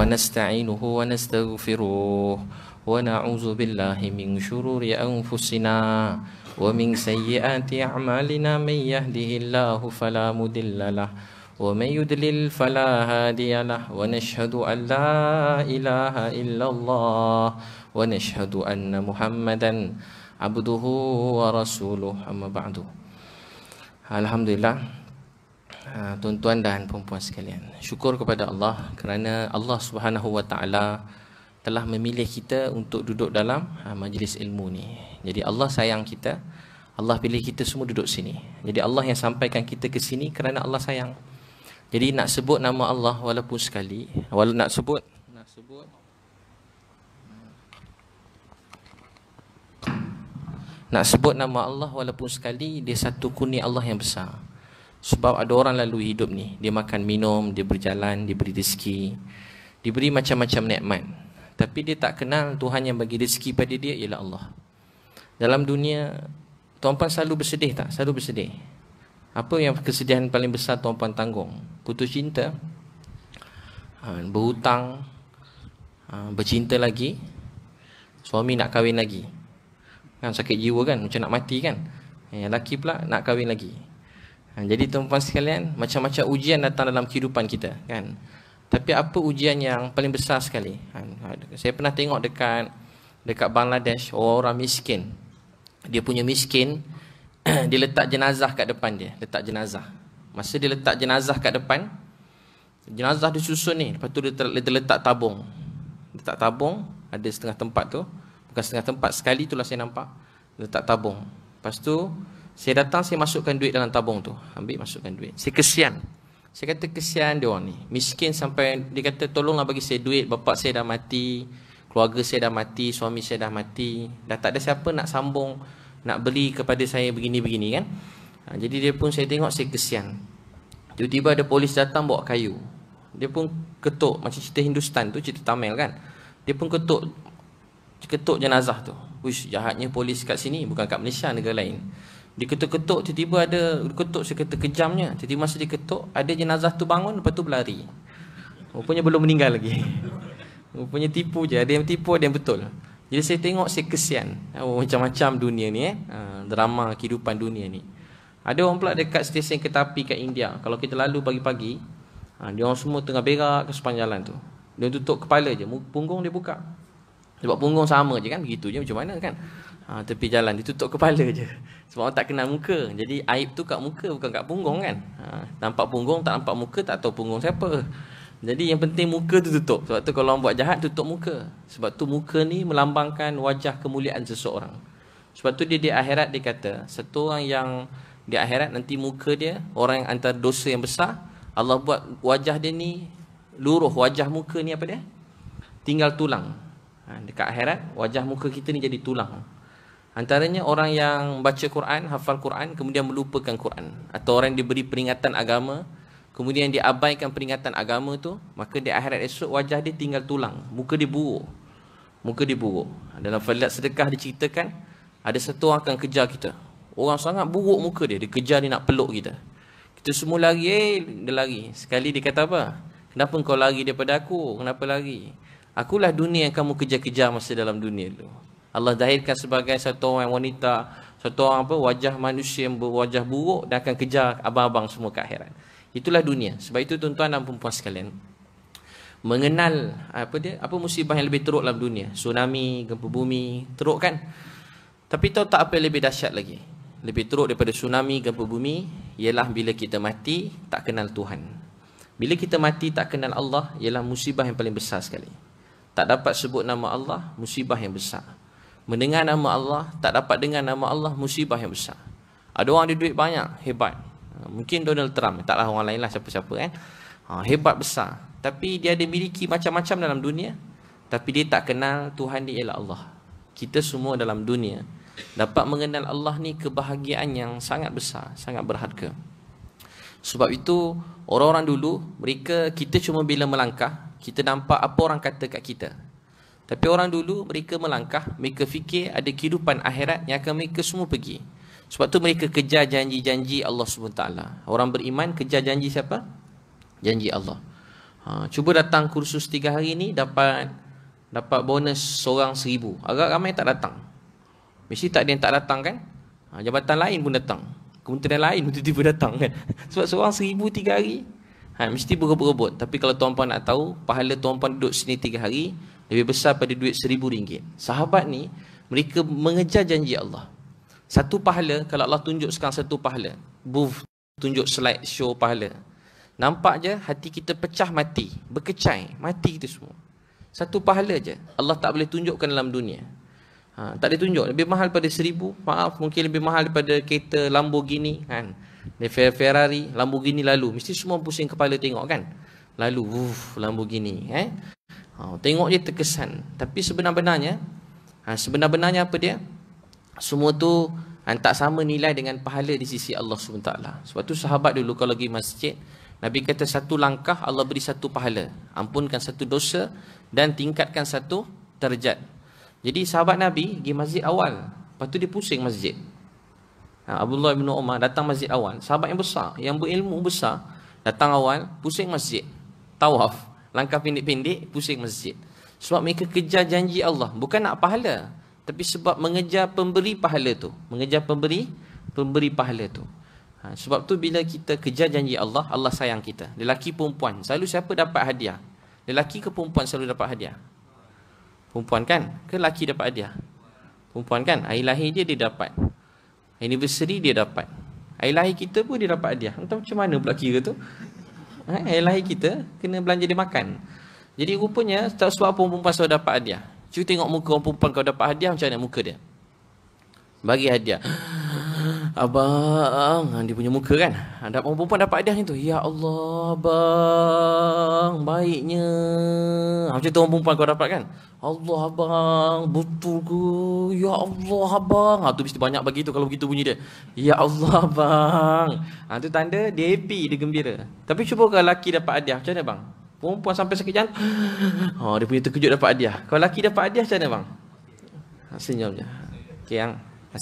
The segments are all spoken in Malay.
ونستعينه ونستغفره ونعوذ بالله من شرور أنفسنا ومن سيئات أعمالنا. من يهده الله فلا مضل له ومن يضلل فلا هادي له ونشهد أن لا إله إلا الله ونشهد أن محمدا عبده ورسوله. أما بعد. Alhamdulillah, tuan-tuan dan puan-puan sekalian, syukur kepada Allah kerana Allah Subhanahu Wa Taala telah memilih kita untuk duduk dalam majlis ilmu ni. Jadi Allah sayang kita, Allah pilih kita semua duduk sini. Jadi Allah yang sampaikan kita ke sini kerana Allah sayang. Jadi nak sebut nama Allah walaupun sekali, nak sebut nama Allah walaupun sekali, dia satu kurnia Allah yang besar. Sebab ada orang lalu hidup ni, dia makan minum, dia berjalan, diberi rezeki, diberi macam-macam nikmat, tapi dia tak kenal Tuhan yang bagi rezeki pada dia ialah Allah. Dalam dunia, tuan-puan selalu bersedih tak? Selalu bersedih. Apa yang kesedihan paling besar tuan-puan tanggung? Putus cinta, berhutang, bercinta lagi, suami nak kahwin lagi. Kan sakit jiwa kan, macam nak mati kan. Yang lelaki pula nak kahwin lagi. Jadi tuan-puan sekalian, macam-macam ujian datang dalam kehidupan kita kan. Tapi apa ujian yang paling besar sekali? Saya pernah tengok dekat Bangladesh, orang miskin. Dia punya miskin, dia letak jenazah kat depan dia, letak jenazah. Masa dia letak jenazah kat depan, jenazah disusun ni, lepas tu dia letak tabung. Letak tabung, ada setengah tempat tu. Bukan setengah tempat, sekali itulah saya nampak letak tabung. Lepas tu saya datang, saya masukkan duit dalam tabung tu. Ambil, masukkan duit. Saya kesian. Saya kata kesian dia orang ni, miskin sampai dia kata tolonglah bagi saya duit, bapak saya dah mati, keluarga saya dah mati, suami saya dah mati, dah tak ada siapa nak sambung, nak beli kepada saya begini-begini kan. Jadi dia pun, saya tengok, saya kesian. Tiba-tiba ada polis datang bawa kayu. Dia pun ketuk, macam cerita Hindustan tu, cerita Tamil kan. Dia pun ketuk jenazah tu. Wish, jahatnya polis kat sini, bukan kat Malaysia, negara lain. Dia ketuk-ketuk, tiba-tiba ada ketuk, saya kata kejamnya. Tiba-tiba masa dia ketuk, ada jenazah tu bangun, lepas tu berlari. Rupanya belum meninggal lagi. Rupanya tipu je, ada yang tipu, ada yang betul. Jadi saya tengok, saya kesian. Macam-macam dunia ni drama kehidupan dunia ni. Ada orang pula dekat stesen kereta api kat India. Kalau kita lalu pagi-pagi, dia orang semua tengah berak ke sepanjang jalan tu. Dia tutup kepala je, punggung dia buka. Sebab punggung sama je kan, begitu je macam mana kan. Tepi jalan dia tutup kepala je. Sebab orang tak kenal muka. Jadi aib tu kat muka, bukan kat punggung kan. Nampak punggung, tak nampak muka, tak tahu punggung siapa. Jadi yang penting muka tu tutup. Sebab tu kalau orang buat jahat, tutup muka. Sebab tu muka ni melambangkan wajah kemuliaan seseorang. Sebab tu dia di akhirat dia kata, satu orang yang di akhirat nanti muka dia, orang yang antara dosa yang besar, Allah buat wajah dia ni luruh. Wajah muka ni apa dia? Tinggal tulang. Dekat akhirat, wajah muka kita ni jadi tulang. Antaranya orang yang baca Quran, hafal Quran, kemudian melupakan Quran. Atau orang yang diberi peringatan agama, kemudian dia abaikan peringatan agama tu, maka di akhirat esok wajah dia tinggal tulang. Muka dia buruk. Muka dia buruk. Dalam Fadilat Sedekah diceritakan, ada satu orang akan kejar kita. Orang sangat buruk muka dia. Dia kejar, dia nak peluk kita. Kita semua lari, dia lari. Sekali dia kata apa? Kenapa kau lari daripada aku? Kenapa lari? Akulah dunia yang kamu kejar-kejar masa dalam dunia dulu. Allah zahirkan sebagai satu orang wanita, satu orang wajah manusia yang berwajah buruk dan akan kejar abang-abang semua ke akhirat. Itulah dunia. Sebab itu tuan-tuan dan puan-puan sekalian, mengenal apa musibah yang lebih teruk dalam dunia. Tsunami, gempa bumi, teruk kan? Tapi tahu tak apa yang lebih dahsyat lagi? Lebih teruk daripada tsunami, gempa bumi ialah bila kita mati tak kenal Tuhan. Bila kita mati tak kenal Allah, ialah musibah yang paling besar sekali. Tak dapat sebut nama Allah, musibah yang besar. Mendengar nama Allah, tak dapat dengar nama Allah, musibah yang besar. Ada orang ada duit banyak, hebat. Mungkin Donald Trump, taklah orang lain lah, siapa-siapa kan. Hebat besar. Tapi dia ada miliki macam-macam dalam dunia, tapi dia tak kenal Tuhan dia ialah Allah. Kita semua dalam dunia dapat mengenal Allah ni kebahagiaan yang sangat besar, sangat berharga. Sebab itu orang-orang dulu, kita cuma bila melangkah, kita nampak apa orang kata kat kita. Tapi orang dulu, mereka melangkah, mereka fikir ada kehidupan akhirat yang akan mereka semua pergi. Sebab tu mereka kejar janji-janji Allah SWT. Orang beriman kejar janji siapa? Janji Allah. Cuba datang kursus 3 hari ni dapat bonus seorang 1,000. Agak ramai tak datang. Mesti tak ada yang tak datang kan? Jabatan lain pun datang. Kementerian lain pun tiba-tiba datang kan? Sebab seorang 1,000 3 hari. Mesti berebut-rebut. Tapi kalau tuan-puan nak tahu, pahala tuan-puan duduk sini 3 hari lebih besar pada duit RM1,000. Sahabat ni, mereka mengejar janji Allah. Satu pahala, kalau Allah tunjuk sekarang satu pahala, tunjuk slide show pahala, nampak je hati kita pecah mati, berkecai, mati kita semua. Satu pahala je, Allah tak boleh tunjukkan dalam dunia. Tak boleh tunjuk, lebih mahal pada 1,000, maaf, mungkin lebih mahal daripada kereta Lamborghini kan, Ferrari, Lamborghini lalu, mesti semua pusing kepala tengok kan, lalu Lamborghini tengok je terkesan. Tapi sebenar-benarnya apa dia? Semua tu tak sama nilai dengan pahala di sisi Allah SWT. Sebab tu sahabat dulu kalau pergi masjid, Nabi kata satu langkah Allah beri satu pahala, ampunkan satu dosa dan tingkatkan satu darjat. Jadi sahabat Nabi pergi masjid awal, lepas tu dia pusing masjid. Abdullah bin Umar datang masjid awal, sahabat yang besar, yang berilmu besar, datang awal, pusing masjid, tawaf, langkah pendek-pendek, pusing masjid. Sebab mereka kejar janji Allah, bukan nak pahala, tapi sebab mengejar pemberi pahala tu, mengejar pemberi pahala tu. Sebab tu bila kita kejar janji Allah, Allah sayang kita. Lelaki perempuan, selalu siapa dapat hadiah? Lelaki ke perempuan selalu dapat hadiah? Perempuan kan? Ke lelaki dapat hadiah? Perempuan kan? Hari lahir dia dapat, anniversary dia dapat, hari lahir kita pun dia dapat hadiah. Entah macam mana pula kira tu. Hari lahir kita kena belanja dia makan. Jadi rupanya sebab perempuan selalu dapat hadiah. Cuba tengok muka orang perempuan kalau dapat hadiah, macam mana muka dia? Bagi hadiah, abang, dia punya muka kan. Ada orang perempuan dapat hadiah macam tu, ya Allah abang, baiknya. Macam tu orang perempuan kau dapat kan. Allah abang, betul ke? Ya Allah abang. Tu mesti banyak bagi tu kalau begitu bunyi dia. Ya Allah abang. Tu tanda dia happy, dia gembira. Tapi cuba kalau lelaki dapat hadiah, macam mana bang? Perempuan sampai sakit jantung, dia punya terkejut dapat hadiah. Kalau lelaki dapat hadiah macam mana bang? Senyum je. Okey yang. Terima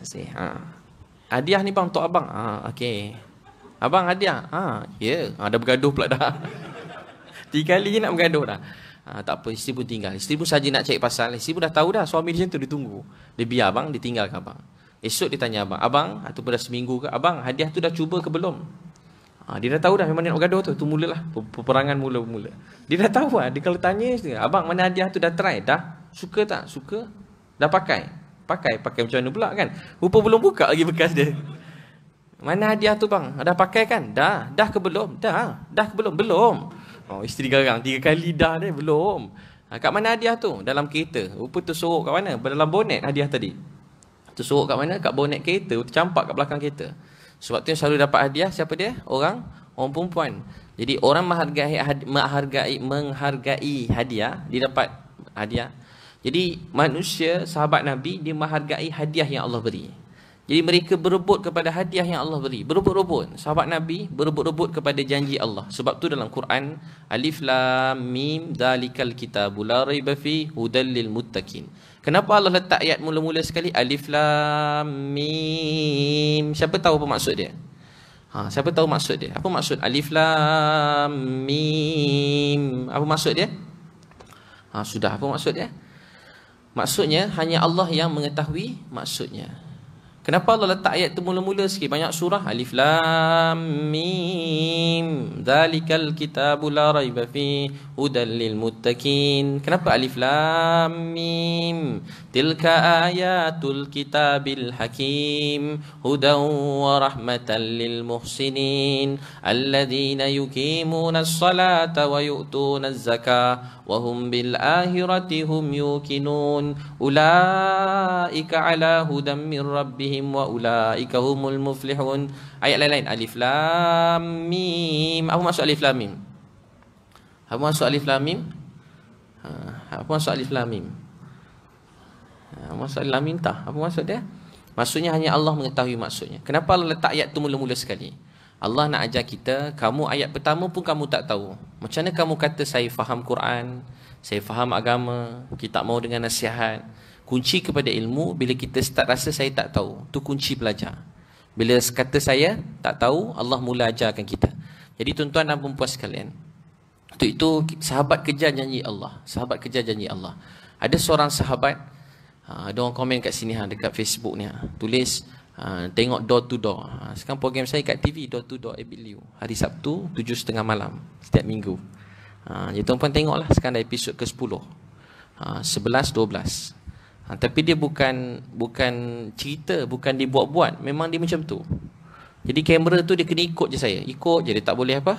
kasih. Hadiah ni bang untuk abang. Okey. Abang hadiah. Ya. Dah bergaduh pula dah. 3 kali je nak bergaduh dah. Tak apa, isteri pun tinggal. Isteri pun saja nak cari pasal. Isteri pun dah tahu dah suami dia macam tu, dia tunggu. Dia biar abang, dia tinggalkan abang. Esok dia tanya abang, abang, ataupun dah seminggu ke, abang hadiah tu dah cuba ke belum? Dia dah tahu dah memang dia nak bergaduh tu. Tu mulalah peperangan mula-mula. Dia dah tahu lah. Dia kalau tanya, abang mana hadiah tu dah try? Dah? Suka tak? Suka? Dah pakai? Pakai macam mana pula kan? Rupa belum buka lagi bekas dia. Mana hadiah tu bang? Dah pakai kan? Dah. Dah ke belum? Dah ke belum? Belum. Isteri garang 3 kali dah dia belum. Kat mana hadiah tu? Dalam kereta. Rupa tu sorok kat mana? Dalam bonet hadiah tadi. Tu sorok kat mana? Kat bonet kereta. Tercampak kat belakang kereta. Sebab tu yang selalu dapat hadiah siapa dia? Orang perempuan. Jadi orang menghargai hadiah, dia dapat hadiah. Jadi manusia, sahabat Nabi, dia menghargai hadiah yang Allah beri. Jadi mereka berebut kepada hadiah yang Allah beri. Berebut-rebut. Sahabat Nabi berebut-rebut kepada janji Allah. Sebab tu dalam Quran, Alif Lam Mim Dzalikal Kitabu La Raiba Fi Hudal Lil Muttaqin. Kenapa Allah letak ayat mula-mula sekali Alif Lam Mim? Siapa tahu apa maksud dia? Siapa tahu maksud dia? Apa maksud Alif Lam Mim? Apa maksud dia? Sudah, apa maksud dia? Maksudnya hanya Allah yang mengetahui maksudnya. Kenapa Allah letak ayat tu mula-mula sikit? Banyak surah. Alif Lam Mim Dzalikal Kitabu La Raiba Fi Hudal Lil Muttaqin. Kenapa Alif Lam Mim? Tilka ayatul kitabil hakim hudan wa rahmatan lil muhsinin alladzina yuqimuna as-salata wa yu'tuna az-zakata wa hum bil akhirati hum yuqinun ulaika ala hudan min rabbihim wa ulaika humul muflihun. Ayat lain-lain Alif Lam Mim. Apa maksud Alif Lam Mim? Apa maksud Alif Lam Mim? Apa maksud Alif Lam Mim? Maksud Alif Lam Mim tak? Apa maksud dia? Maksudnya hanya Allah mengetahui maksudnya. Kenapa Allah letak ayat tu mula-mula sekali? Allah nak ajar kita, kamu ayat pertama pun kamu tak tahu. Macam mana kamu kata saya faham Quran, saya faham agama, kita tak mau dengan nasihat. Kunci kepada ilmu, bila kita start rasa saya tak tahu, tu kunci belajar. Bila kata saya tak tahu, Allah mula ajarkan kita. Jadi tuan-tuan dan puan sekalian, untuk itu sahabat kejar janji Allah. Sahabat kejar janji Allah. Ada seorang sahabat, ada orang komen kat sini dekat Facebook ni, tulis tengok door to door. Sekarang program saya kat TV door to door ABLU. Hari Sabtu 7.30 malam setiap minggu. Jadi tuan-puan tengoklah sekarang dah episod ke-10. 11, 12. Tapi dia bukan cerita, bukan dibuat-buat, memang dia macam tu. Jadi kamera tu dia kena ikut je saya. Ikut je, dia tak boleh apa?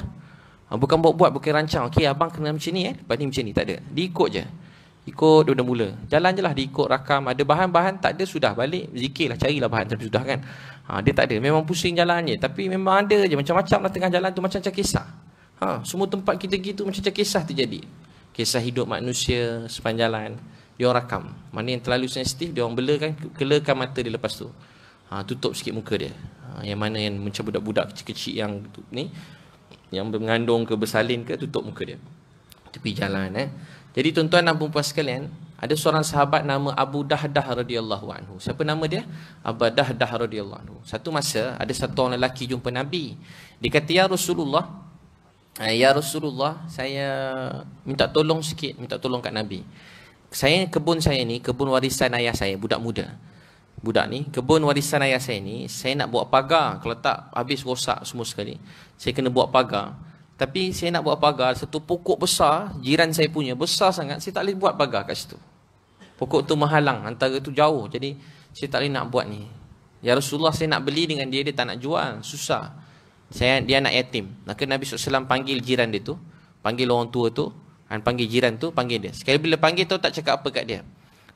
Bukan buat-buat, bukan rancang. Okey, abang kena macam ni lepas ni macam ni, tak ada. Dia ikut je. Ikut dia dah mula. Jalan je lah, dia ikut rakam. Ada bahan-bahan, tak ada, sudah balik. Zikir lah, carilah bahan, tapi sudah kan. Dia tak ada, memang pusing jalan je. Tapi memang ada je, macam-macam lah tengah jalan tu, macam kisah. Semua tempat kita gitu, macam kisah terjadi. Kisah hidup manusia sepanjang jalan. Dia orang rakam. Mana yang terlalu sensitif, dia orang kelakan mata dia lepas tu. Tutup sikit muka dia. Yang mana yang macam budak-budak kecil-kecil yang ni, yang mengandung ke bersalin ke, tutup muka dia. Tepi jalan. Jadi tuan-tuan dan puan sekalian, ada seorang sahabat nama Abu Dahdah radhiyallahu anhu. Siapa nama dia? Abu Dahdah radhiyallahu anhu. Satu masa ada satu orang lelaki jumpa Nabi. Dia kata, ya Rasulullah, saya minta tolong sikit, minta tolong kat Nabi. Kebun saya ni, kebun warisan ayah saya, budak muda. Budak ni, kebun warisan ayah saya ni, saya nak buat pagar. Kalau tak, habis rosak semua sekali. Saya kena buat pagar. Tapi saya nak buat pagar, satu pokok besar, jiran saya punya, besar sangat, saya tak boleh buat pagar kat situ. Pokok tu menghalang, antara tu jauh. Jadi, saya tak boleh nak buat ni. Ya Rasulullah, saya nak beli dengan dia, dia tak nak jual. Susah. Dia anak yatim. Maka Nabi SAW panggil jiran dia tu, panggil orang tua tu, dan panggil jiran tu, panggil dia. Sekali bila panggil tu, tak cakap apa kat dia.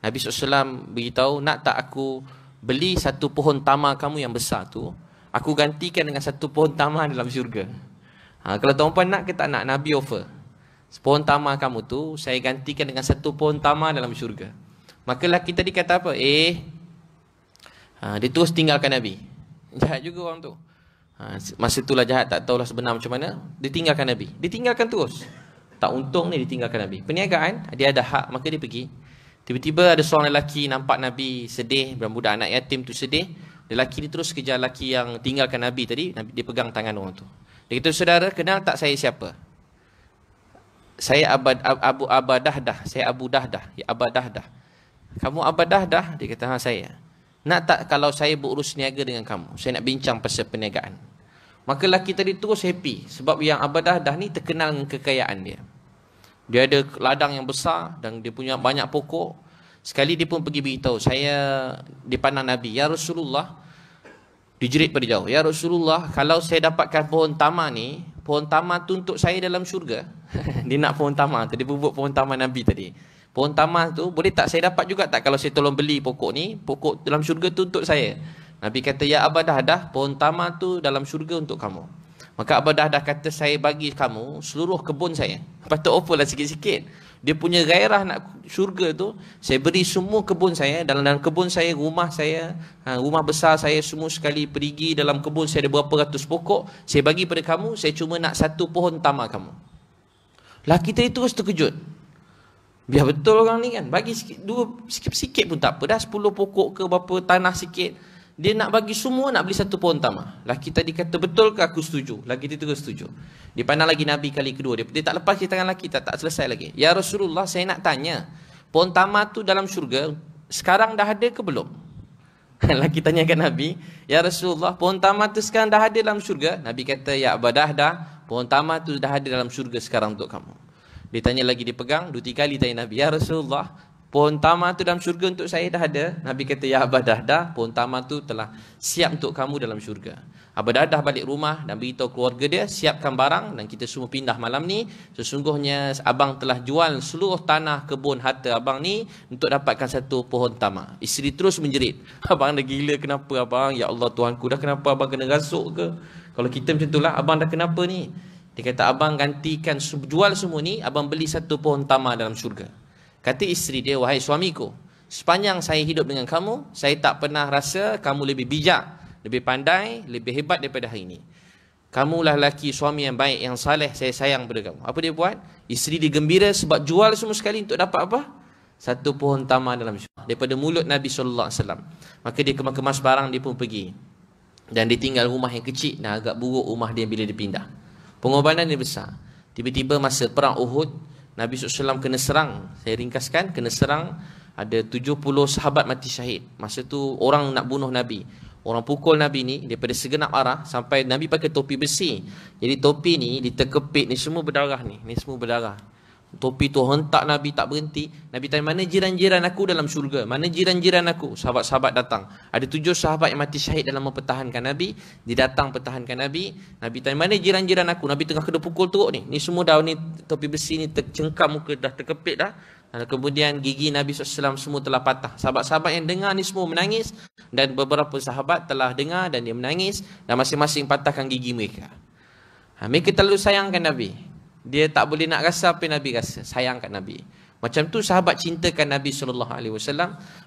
Nabi SAW beritahu, nak tak aku beli satu pohon tamar kamu yang besar tu, aku gantikan dengan satu pohon tamar dalam syurga. Kalau tuan-puan nak ke tak nak, Nabi offer. Pohon tamar kamu tu, saya gantikan dengan satu pohon tamar dalam syurga. Maka lelaki tadi kata apa? Dia terus tinggalkan Nabi. Jahat juga orang tu. Masa itulah jahat, tak tahulah sebenar macam mana. Dia tinggalkan Nabi. Dia tinggalkan terus. Tak untung ni, dia tinggalkan Nabi. Perniagaan, dia ada hak, maka dia pergi. Tiba-tiba ada seorang lelaki nampak Nabi sedih, budak anak yatim tu sedih. Lelaki ni terus kejar lelaki yang tinggalkan Nabi tadi. Nabi, dia pegang tangan orang tu. Dia kata, saudara, kenal tak saya siapa? Saya Abu Dahdah. Saya Abu Dahdah. Ya, Abu Dahdah. Kamu Abu Dahdah? Dia kata, saya. Nak tak kalau saya berurus niaga dengan kamu? Saya nak bincang pasal perniagaan. Maka lelaki tadi terus happy. Sebab yang Abu Dahdah ni terkenal dengan kekayaan dia. Dia ada ladang yang besar dan dia punya banyak pokok. Sekali dia pun pergi beritahu, saya dipandang Nabi, ya Rasulullah, dijerit pada jauh, ya Rasulullah, kalau saya dapatkan pohon tamar ni, pohon tamar tu untuk saya dalam syurga. Dia nak pohon tamar tu, dia buat pohon tamar Nabi tadi. Pohon tamar tu, boleh tak saya dapat juga tak kalau saya tolong beli pokok ni, pokok dalam syurga tu untuk saya. Nabi kata, ya Abu Dahdah, pohon tamar tu dalam syurga untuk kamu. Maka Abu Dahdah kata, saya bagi kamu seluruh kebun saya. Lepas tu offer lah sikit-sikit. Dia punya gairah nak syurga tu, saya beri semua kebun saya. Dalam kebun saya, rumah saya, rumah besar saya, semua sekali perigi dalam kebun saya ada berapa ratus pokok. Saya bagi pada kamu, saya cuma nak satu pohon tamar kamu. Laki tadi terus terkejut. Biar betul orang ni kan. Bagi sikit-sikit pun tak apa. Dah 10 pokok ke berapa tanah sikit. Dia nak bagi semua, nak beli satu pohon tamar. Laki tadi kata, betul ke aku setuju? Laki dia terus setuju. Dia pandang lagi Nabi kali kedua. Dia tak lepas di tangan laki, tak selesai lagi. Ya Rasulullah, saya nak tanya. Pohon tamar tu dalam syurga, sekarang dah ada ke belum? Laki tanya kat Nabi, ya Rasulullah, pohon tamar tu sekarang dah ada dalam syurga? Nabi kata, ya Abu Dahdah, pohon tamar tu dah ada dalam syurga sekarang untuk kamu. Dia tanya lagi, dia pegang, 2-3 kali tanya Nabi, ya Rasulullah, pohon tamar tu dalam syurga untuk saya dah ada. Nabi kata, ya Abu Dahdah, pohon tamar tu telah siap untuk kamu dalam syurga. Abu Dahdah balik rumah dan beritahu keluarga dia, siapkan barang dan kita semua pindah malam ni. Sesungguhnya abang telah jual seluruh tanah kebun harta abang ni untuk dapatkan satu pohon tamar. Isteri terus menjerit, abang dah gila kenapa abang? Ya Allah Tuhanku, dah kenapa abang kena rasuk ke? Kalau kita macam itulah, abang dah kenapa ni? Dia kata, abang gantikan jual semua ni, abang beli satu pohon tamar dalam syurga. Kata isteri dia, wahai suamiku, sepanjang saya hidup dengan kamu, saya tak pernah rasa kamu lebih bijak, lebih pandai, lebih hebat daripada hari ini. Kamulah lelaki suami yang baik, yang saleh, saya sayang pada kamu. Apa dia buat? Isteri dia gembira sebab jual semua sekali untuk dapat apa? Satu pohon tamar dalam syurga. Daripada mulut Nabi SAW. Maka dia kemas-kemas barang, dia pun pergi. Dan dia tinggal rumah yang kecil dan agak buruk rumah dia bila dia pindah. Pengorbanan dia besar. Tiba-tiba masa perang Uhud, Nabi SAW kena serang. Saya ringkaskan, kena serang. Ada 70 sahabat mati syahid. Masa tu orang nak bunuh Nabi. Orang pukul Nabi ni daripada segenap arah sampai Nabi pakai topi besi. Jadi topi ni diterkepit ni semua berdarah ni. Ni semua berdarah. Topi tu hentak Nabi tak berhenti. Nabi tanya, mana jiran-jiran aku dalam syurga? Mana jiran-jiran aku? Sahabat-sahabat datang. Ada 7 sahabat yang mati syahid dalam mempertahankan Nabi. Dia datang pertahankan Nabi. Nabi tanya, mana jiran-jiran aku? Nabi tengah kena pukul teruk ni. Ni semua dah ni topi besi ni tercengkam muka dah terkepit dah. Dan kemudian gigi Nabi SAW semua telah patah. Sahabat-sahabat yang dengar ni semua menangis. Dan beberapa sahabat telah dengar dan dia menangis. Dan masing-masing patahkan gigi mereka. Mereka terlalu sayangkan Nabi. Dia tak boleh nak rasa apa yang Nabi rasa. Sayang kat Nabi. Macam tu sahabat cintakan Nabi SAW.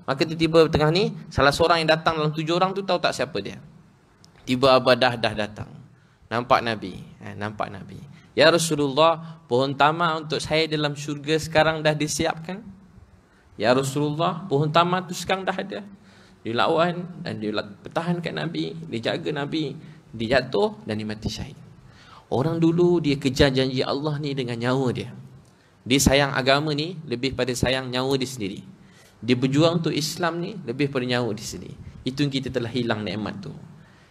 Maka tiba-tiba tengah ni, salah seorang yang datang dalam 7 orang tu, tahu tak siapa dia? Tiba Abadah dah datang. Nampak Nabi. Nampak Nabi. Ya Rasulullah, pohon tamar untuk saya dalam syurga sekarang dah disiapkan. Ya Rasulullah, pohon tamar tu sekarang dah ada. Dia lawan dan dia pertahankan Nabi. Dia jaga Nabi. Dia jatuh dan dia mati syahid. Orang dulu dia kejar janji Allah ni dengan nyawa dia. Dia sayang agama ni lebih pada sayang nyawa dia sendiri. Dia berjuang untuk Islam ni lebih pada nyawa dia sendiri. Itu yang kita telah hilang nikmat tu.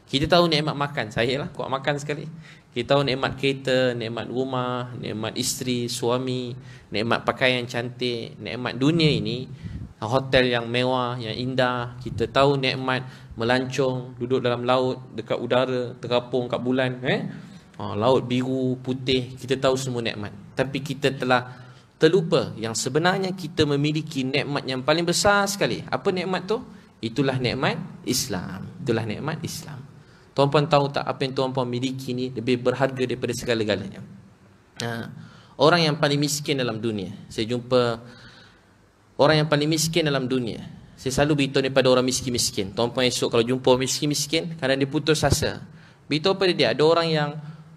Kita tahu nikmat makan. Saya lah kuat makan sekali. Kita tahu nikmat kereta, nikmat rumah, nikmat isteri, suami, nikmat pakaian cantik, nikmat dunia ini, hotel yang mewah, yang indah. Kita tahu nikmat melancong, duduk dalam laut, dekat udara, terapung kat bulan, laut biru, putih, kita tahu semua nikmat. Tapi kita telah terlupa yang sebenarnya kita memiliki nikmat yang paling besar sekali. Apa nikmat tu? Itulah nikmat Islam. Itulah nikmat Islam. Tuan-puan tahu tak apa yang tuan-puan miliki ni lebih berharga daripada segala-galanya. Orang yang paling miskin dalam dunia. Saya jumpa orang yang paling miskin dalam dunia. Saya selalu beritahu daripada orang miskin-miskin. Tuan-puan esok kalau jumpa orang miskin-miskin, kadang dia putus asa. Beritahu pada dia, ada orang yang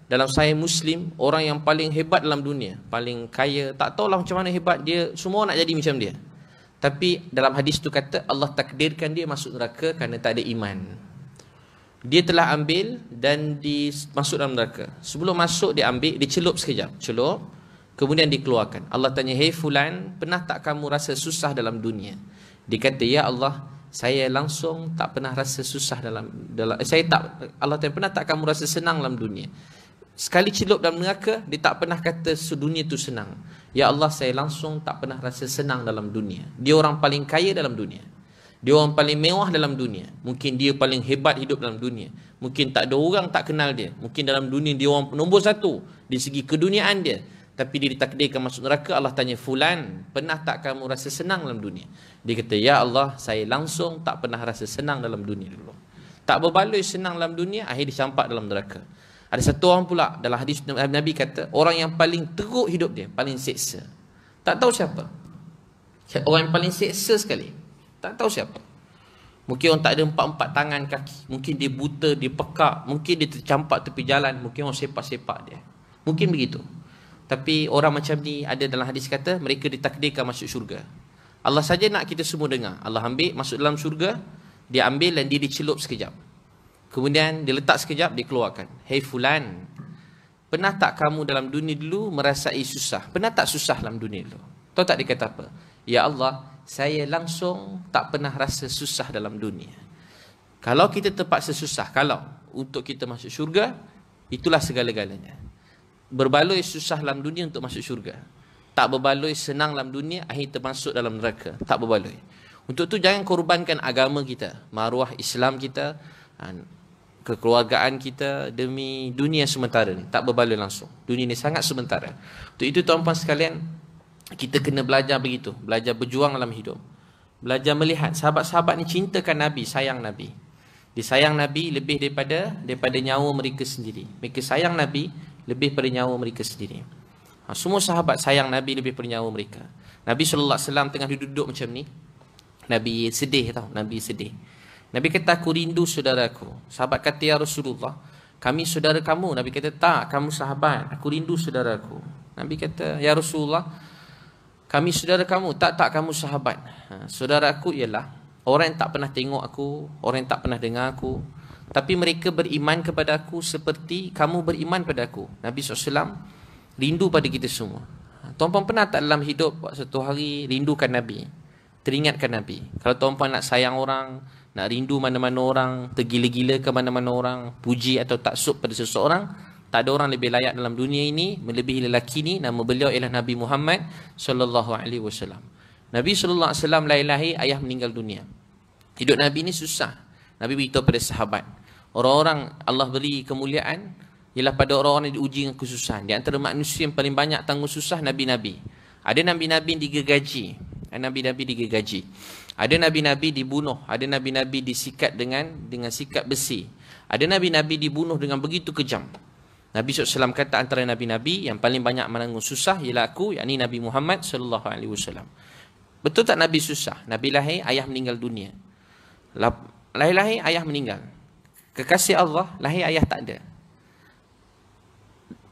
dalam Sahih Muslim, orang yang paling hebat dalam dunia, paling kaya, tak tahulah macam mana hebat dia, semua nak jadi macam dia. Tapi dalam hadis tu kata Allah takdirkan dia masuk neraka kerana tak ada iman. Dia telah ambil dan masuk dalam neraka. Sebelum masuk dia ambil, dia celup sekejap, celup, kemudian dikeluarkan. Allah tanya, "Hei fulan, pernah tak kamu rasa susah dalam dunia?" Dia kata, "Ya Allah, saya langsung tak pernah rasa susah dalam Allah tanya, "Pernah tak kamu rasa senang dalam dunia?" Sekali celup dalam neraka, dia tak pernah kata dunia tu senang. Ya Allah, saya langsung tak pernah rasa senang dalam dunia. Dia orang paling kaya dalam dunia. Dia orang paling mewah dalam dunia. Mungkin dia paling hebat hidup dalam dunia. Mungkin tak ada orang tak kenal dia. Mungkin dalam dunia dia orang nombor 1 di segi keduniaan dia. Tapi dia ditakdirkan masuk neraka. Allah tanya, "Fulan, pernah tak kamu rasa senang dalam dunia?" Dia kata, "Ya Allah, saya langsung tak pernah rasa senang dalam dunia dulu." Tak berbaloi senang dalam dunia, akhir dicampak dalam neraka. Ada satu orang pula dalam hadis Nabi kata, orang yang paling teruk hidup dia, paling seksa. Tak tahu siapa. Orang yang paling seksa sekali. Tak tahu siapa. Mungkin orang tak ada 4 tangan kaki. Mungkin dia buta, dia pekak. Mungkin dia tercampak tepi jalan. Mungkin orang sepak-sepak dia. Mungkin begitu. Tapi orang macam ni ada dalam hadis kata, mereka ditakdirkan masuk syurga. Allah saja nak kita semua dengar. Allah ambil, masuk dalam syurga. Dia ambil dan dia dicelup sekejap. Kemudian dia letak sekejap, dia keluarkan. "Hei fulan, pernah tak kamu dalam dunia dulu merasai susah? Pernah tak susah dalam dunia dulu?" Tahu tak dia kata apa? "Ya Allah, saya langsung tak pernah rasa susah dalam dunia." Kalau kita terpaksa susah, kalau untuk kita masuk syurga, itulah segala-galanya. Berbaloi susah dalam dunia untuk masuk syurga. Tak berbaloi senang dalam dunia, akhir termasuk dalam neraka. Tak berbaloi. Untuk tu jangan korbankan agama kita, maruah Islam kita, kekeluargaan kita demi dunia sementara ni. Tak berbaloi langsung. Dunia ni sangat sementara. Untuk itu tuan-tuan sekalian, kita kena belajar begitu. Belajar berjuang dalam hidup. Belajar melihat sahabat-sahabat ni cintakan Nabi, sayang Nabi. Dia sayang Nabi lebih daripada nyawa mereka sendiri. Mereka sayang Nabi lebih pada nyawa mereka sendiri. Semua sahabat sayang Nabi lebih pada nyawa mereka. Nabi SAW tengah duduk macam ni. Nabi sedih tau. Nabi sedih. Nabi kata, "Aku rindu saudaraku." Sahabat kata, "Ya Rasulullah, kami saudara kamu." Nabi kata, "Tak, kamu sahabat. Aku rindu saudaraku." Nabi kata, "Ya Rasulullah, kami saudara kamu." Tak, kamu sahabat. Saudara aku ialah orang yang tak pernah tengok aku, orang yang tak pernah dengar aku, tapi mereka beriman kepada aku seperti kamu beriman pada aku. Nabi SAW rindu pada kita semua. Tuan-puan pernah tak dalam hidup satu hari rindukan Nabi, teringatkan Nabi? Kalau tuan-puan nak sayang orang, nak rindu mana-mana orang, tergila-gila ke mana-mana orang, puji atau taksub pada seseorang, tak ada orang lebih layak dalam dunia ini melebihi lelaki ni. Nama beliau ialah Nabi Muhammad sallallahu alaihi wasallam. Nabi sallallahu alaihi wasallam lahir, ayah meninggal dunia. Hidup Nabi ni susah. Nabi beritahu pada sahabat, orang-orang Allah beri kemuliaan ialah pada orang-orang yang diuji dengan kesusahan. Di antara manusia yang paling banyak tanggung susah, Nabi-Nabi. Ada Nabi-Nabi digergaji, Nabi-Nabi digergaji. Ada Nabi-Nabi dibunuh, ada Nabi-Nabi disikat dengan sikat besi. Ada Nabi-Nabi dibunuh dengan begitu kejam. Nabi SAW kata antara Nabi-Nabi yang paling banyak menanggung susah ialah aku, yakni Nabi Muhammad SAW. Betul tak Nabi susah? Nabi lahir, ayah meninggal dunia. Lahir-lahir, ayah meninggal. Kekasih Allah, lahir ayah tak ada.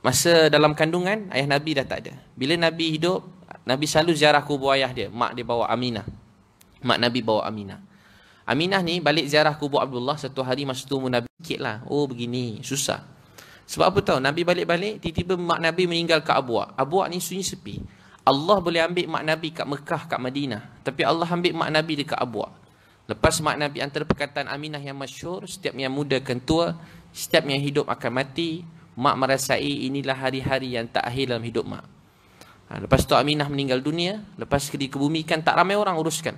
Masa dalam kandungan, ayah Nabi dah tak ada. Bila Nabi hidup, Nabi selalu ziarah kubur ayah dia. Mak dia bawa Aminah. Mak Nabi bawa Aminah. Aminah ni balik ziarah kubur Abdullah satu hari, masa tu umur Nabi sikit lah. Oh begini, susah. Sebab apa tahu? Nabi balik-balik, tiba-tiba mak Nabi meninggal kat Abuak. Abuak ni sunyi sepi. Allah boleh ambil mak Nabi kat Mekah, kat Madinah. Tapi Allah ambil mak Nabi dekat Abuak. Lepas mak Nabi, antara perkataan Aminah yang masyhur, setiap yang muda akan tua, setiap yang hidup akan mati. Mak merasai inilah hari-hari yang tak akhir dalam hidup mak. Lepas tu Aminah meninggal dunia. Lepas dikebumikan, tak ramai orang uruskan.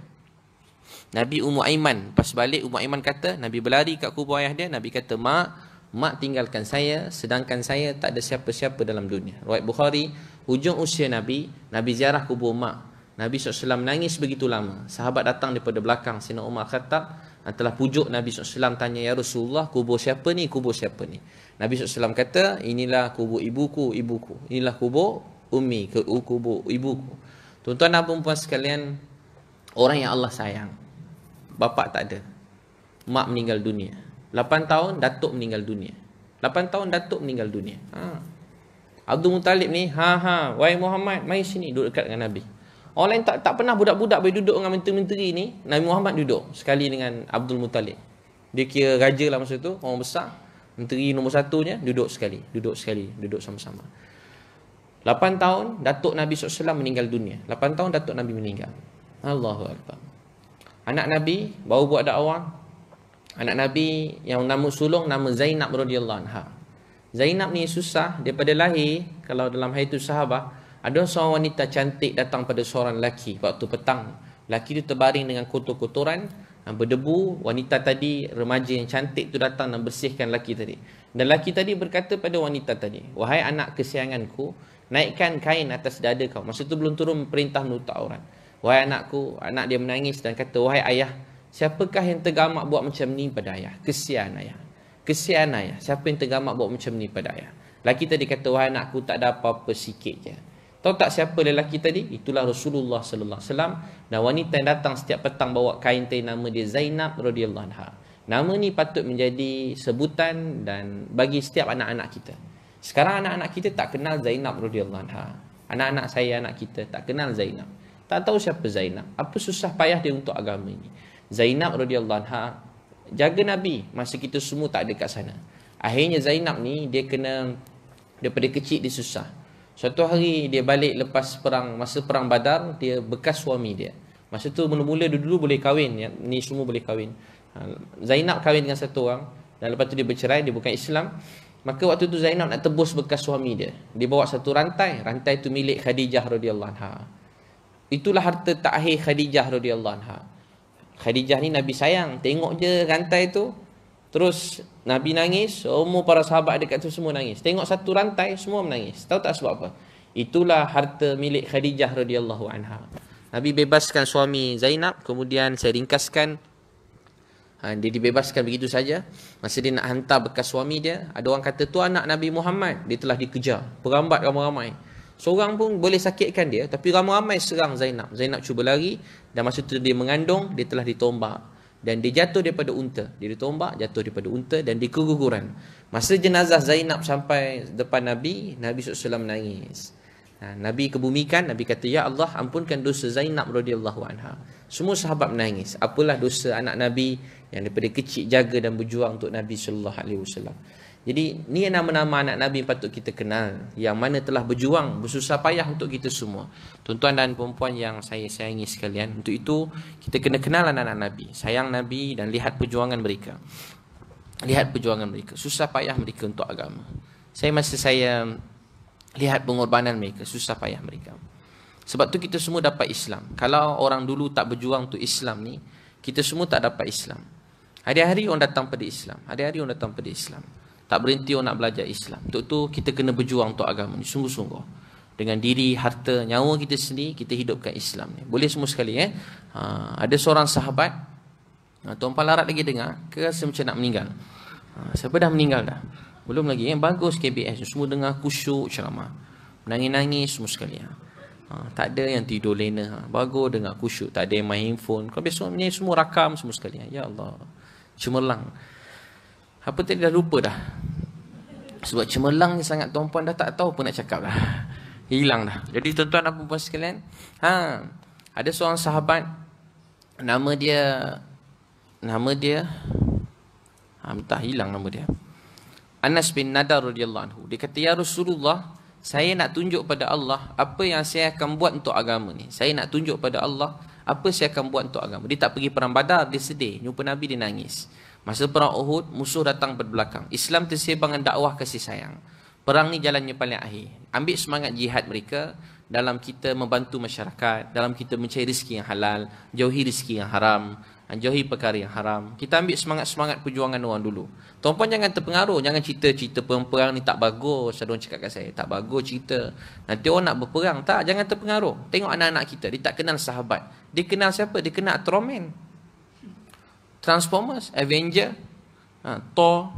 Nabi Ummu Aiman, pas balik Ummu Aiman kata, Nabi berlari kat kubur ayah dia. Nabi kata, mak tinggalkan saya, sedangkan saya tak ada siapa-siapa dalam dunia. Riwayat Bukhari, hujung usia Nabi ziarah kubur mak. Nabi SAW menangis begitu lama. Sahabat datang daripada belakang, Sayyidina Umar Khattab telah pujuk Nabi SAW, tanya, ya Rasulullah, kubur siapa ni? Kubur siapa ni? Nabi SAW kata, inilah kubur ibuku. Inilah kubur ummi, kubur ibuku. Tuan-tuan dan puan-puan sekalian, orang yang Allah sayang, bapak tak ada, mak meninggal dunia. 8 tahun datuk meninggal dunia. 8 tahun datuk meninggal dunia. Abdul Muttalib ni, wahai Muhammad, mari sini duduk dekat dengan Nabi. Orang lain tak pernah budak-budak boleh duduk dengan menteri-menteri ni. Nabi Muhammad duduk sekali dengan Abdul Muttalib. Dia kira raja lah masa tu, orang besar. Menteri nombor satunya duduk sekali, duduk sama-sama. 8 tahun datuk Nabi SAW meninggal dunia. 8 tahun datuk Nabi meninggal. Allahu Akbar. Anak Nabi baru buat dakwah. Anak Nabi yang nama sulung nama Zainab radhiyallahu anha. Zainab ni susah daripada lahir. Kalau dalam hadis sahabat, ada seorang wanita cantik datang pada seorang lelaki waktu petang. Lelaki tu terbaring dengan kotor-kotoran, berdebu. Wanita tadi, remaja yang cantik tu datang dan bersihkan lelaki tadi. Dan lelaki tadi berkata pada wanita tadi, wahai anak kesayanganku, naikkan kain atas dada kau. Masa tu belum turun perintah menutup aurat. Wahai anakku, anak dia menangis dan kata, wahai ayah, siapakah yang tergamak buat macam ni pada ayah? Kesian ayah. Kesian ayah. Siapa yang tergamak buat macam ni pada ayah? Lelaki tadi kata, wahai anakku, tak ada apa-apa, sikit je. Tahu tak siapa lelaki tadi? Itulah Rasulullah sallallahu alaihi wasallam. Dan wanita yang datang setiap petang bawa kain tadi, nama dia Zainab radhiyallahu anha. Nama ni patut menjadi sebutan dan bagi setiap anak-anak kita. Sekarang anak-anak kita tak kenal Zainab radhiyallahu anha. Anak-anak saya, anak kita tak kenal Zainab. Tak tahu siapa Zainab. Apa susah payah dia untuk agama ini. Zainab radhiyallahu anha jaga Nabi masa kita semua tak ada kat sana. Akhirnya Zainab ni dia kena, daripada kecil dia susah. Suatu hari dia balik lepas perang, masa perang Badar, dia bekas suami dia. Masa tu mula-mula dulu boleh kahwin, yang ni semua boleh kahwin. Zainab kahwin dengan satu orang dan lepas tu dia bercerai, dia bukan Islam. Maka waktu tu Zainab nak tebus bekas suami dia. Dia bawa satu rantai tu milik Khadijah radhiyallahu anha. Itulah harta terakhir Khadijah radhiyallahu anha. Khadijah ni Nabi sayang, tengok je rantai tu. Terus Nabi nangis, semua para sahabat dekat tu semua nangis. Tengok satu rantai, semua menangis. Tahu tak sebab apa? Itulah harta milik Khadijah radhiyallahu anha. Nabi bebaskan suami Zainab, kemudian saya ringkaskan, dia dibebaskan begitu saja. Masa dia nak hantar bekas suami dia, ada orang kata tu anak Nabi Muhammad, dia telah dikejar, berambat ramai-ramai. Seorang pun boleh sakitkan dia, tapi ramai-ramai serang Zainab. Zainab cuba lari dan masa tu dia mengandung, dia telah ditombak. Dan dia jatuh daripada unta. Dia ditombak, jatuh daripada unta dan dikeguguran. Masa jenazah Zainab sampai depan Nabi, Nabi SAW menangis. Nabi kebumikan, Nabi kata, ya Allah, ampunkan dosa Zainab radhiyallahu anha. Semua sahabat menangis. Apalah dosa anak Nabi yang daripada kecil jaga dan berjuang untuk Nabi sallallahu alaihi wasallam. Jadi ni nama-nama anak Nabi yang patut kita kenal, yang mana telah berjuang bersusah payah untuk kita semua. Tuan-tuan dan puan-puan yang saya sayangi sekalian, untuk itu kita kena kenal anak-anak Nabi, sayang Nabi dan lihat perjuangan mereka. Lihat perjuangan mereka, susah payah mereka untuk agama. Saya lihat pengorbanan mereka, susah payah mereka. Sebab tu kita semua dapat Islam. Kalau orang dulu tak berjuang untuk Islam ni, kita semua tak dapat Islam. Hari-hari orang datang pada Islam, hari-hari orang datang pada Islam. Tak berhenti orang nak belajar Islam. Untuk tu kita kena berjuang untuk agama ni sungguh-sungguh. Dengan diri, harta, nyawa kita sendiri, kita hidupkan Islam ni. Boleh semua sekali ada seorang sahabat, Tuan Puan larat lagi dengar, ke rasa macam nak meninggal. Siapa dah meninggal dah? Belum lagi. Bagus KBS. Semua dengar khusyuk ceramah. Menangis-nangis semua sekali. Tak ada yang tidur lena. Bagus dengar khusyuk. Tak ada yang main handphone. Kalau biasanya semua rakam semua sekali. Ya Allah. Cemerlang. Apa tadi dah lupa dah. Sebab cemerlang ni sangat tuan puan dah tak tahu apa nak cakap dah. Hilang dah. Jadi tuan-tuan dan puan sekalian, ada seorang sahabat, nama dia entah hilang nama dia. Anas bin Nadar radhiyallahu anhu. Dia kata, ya Rasulullah, saya nak tunjuk pada Allah apa yang saya akan buat untuk agama ni. Saya nak tunjuk pada Allah apa saya akan buat untuk agama. Dia tak pergi perang Badar, dia sedih. Jumpa Nabi, dia nangis. Masa perang Uhud, musuh datang berbelakang. Islam tersebar dengan dakwah kasih sayang. Perang ni jalannya paling akhir. Ambil semangat jihad mereka dalam kita membantu masyarakat, dalam kita mencari rezeki yang halal, jauhi rezeki yang haram, jauhi perkara yang haram. Kita ambil semangat-semangat perjuangan orang dulu. Tuan-puan jangan terpengaruh, jangan cerita-cerita perang ni tak bagus. Ada orang cakap kat saya, tak bagus cerita. Nanti orang nak berperang. Tak, jangan terpengaruh. Tengok anak-anak kita, dia tak kenal sahabat. Dia kenal siapa? Dia kenal Ultraman, Transformers, Avenger, Thor,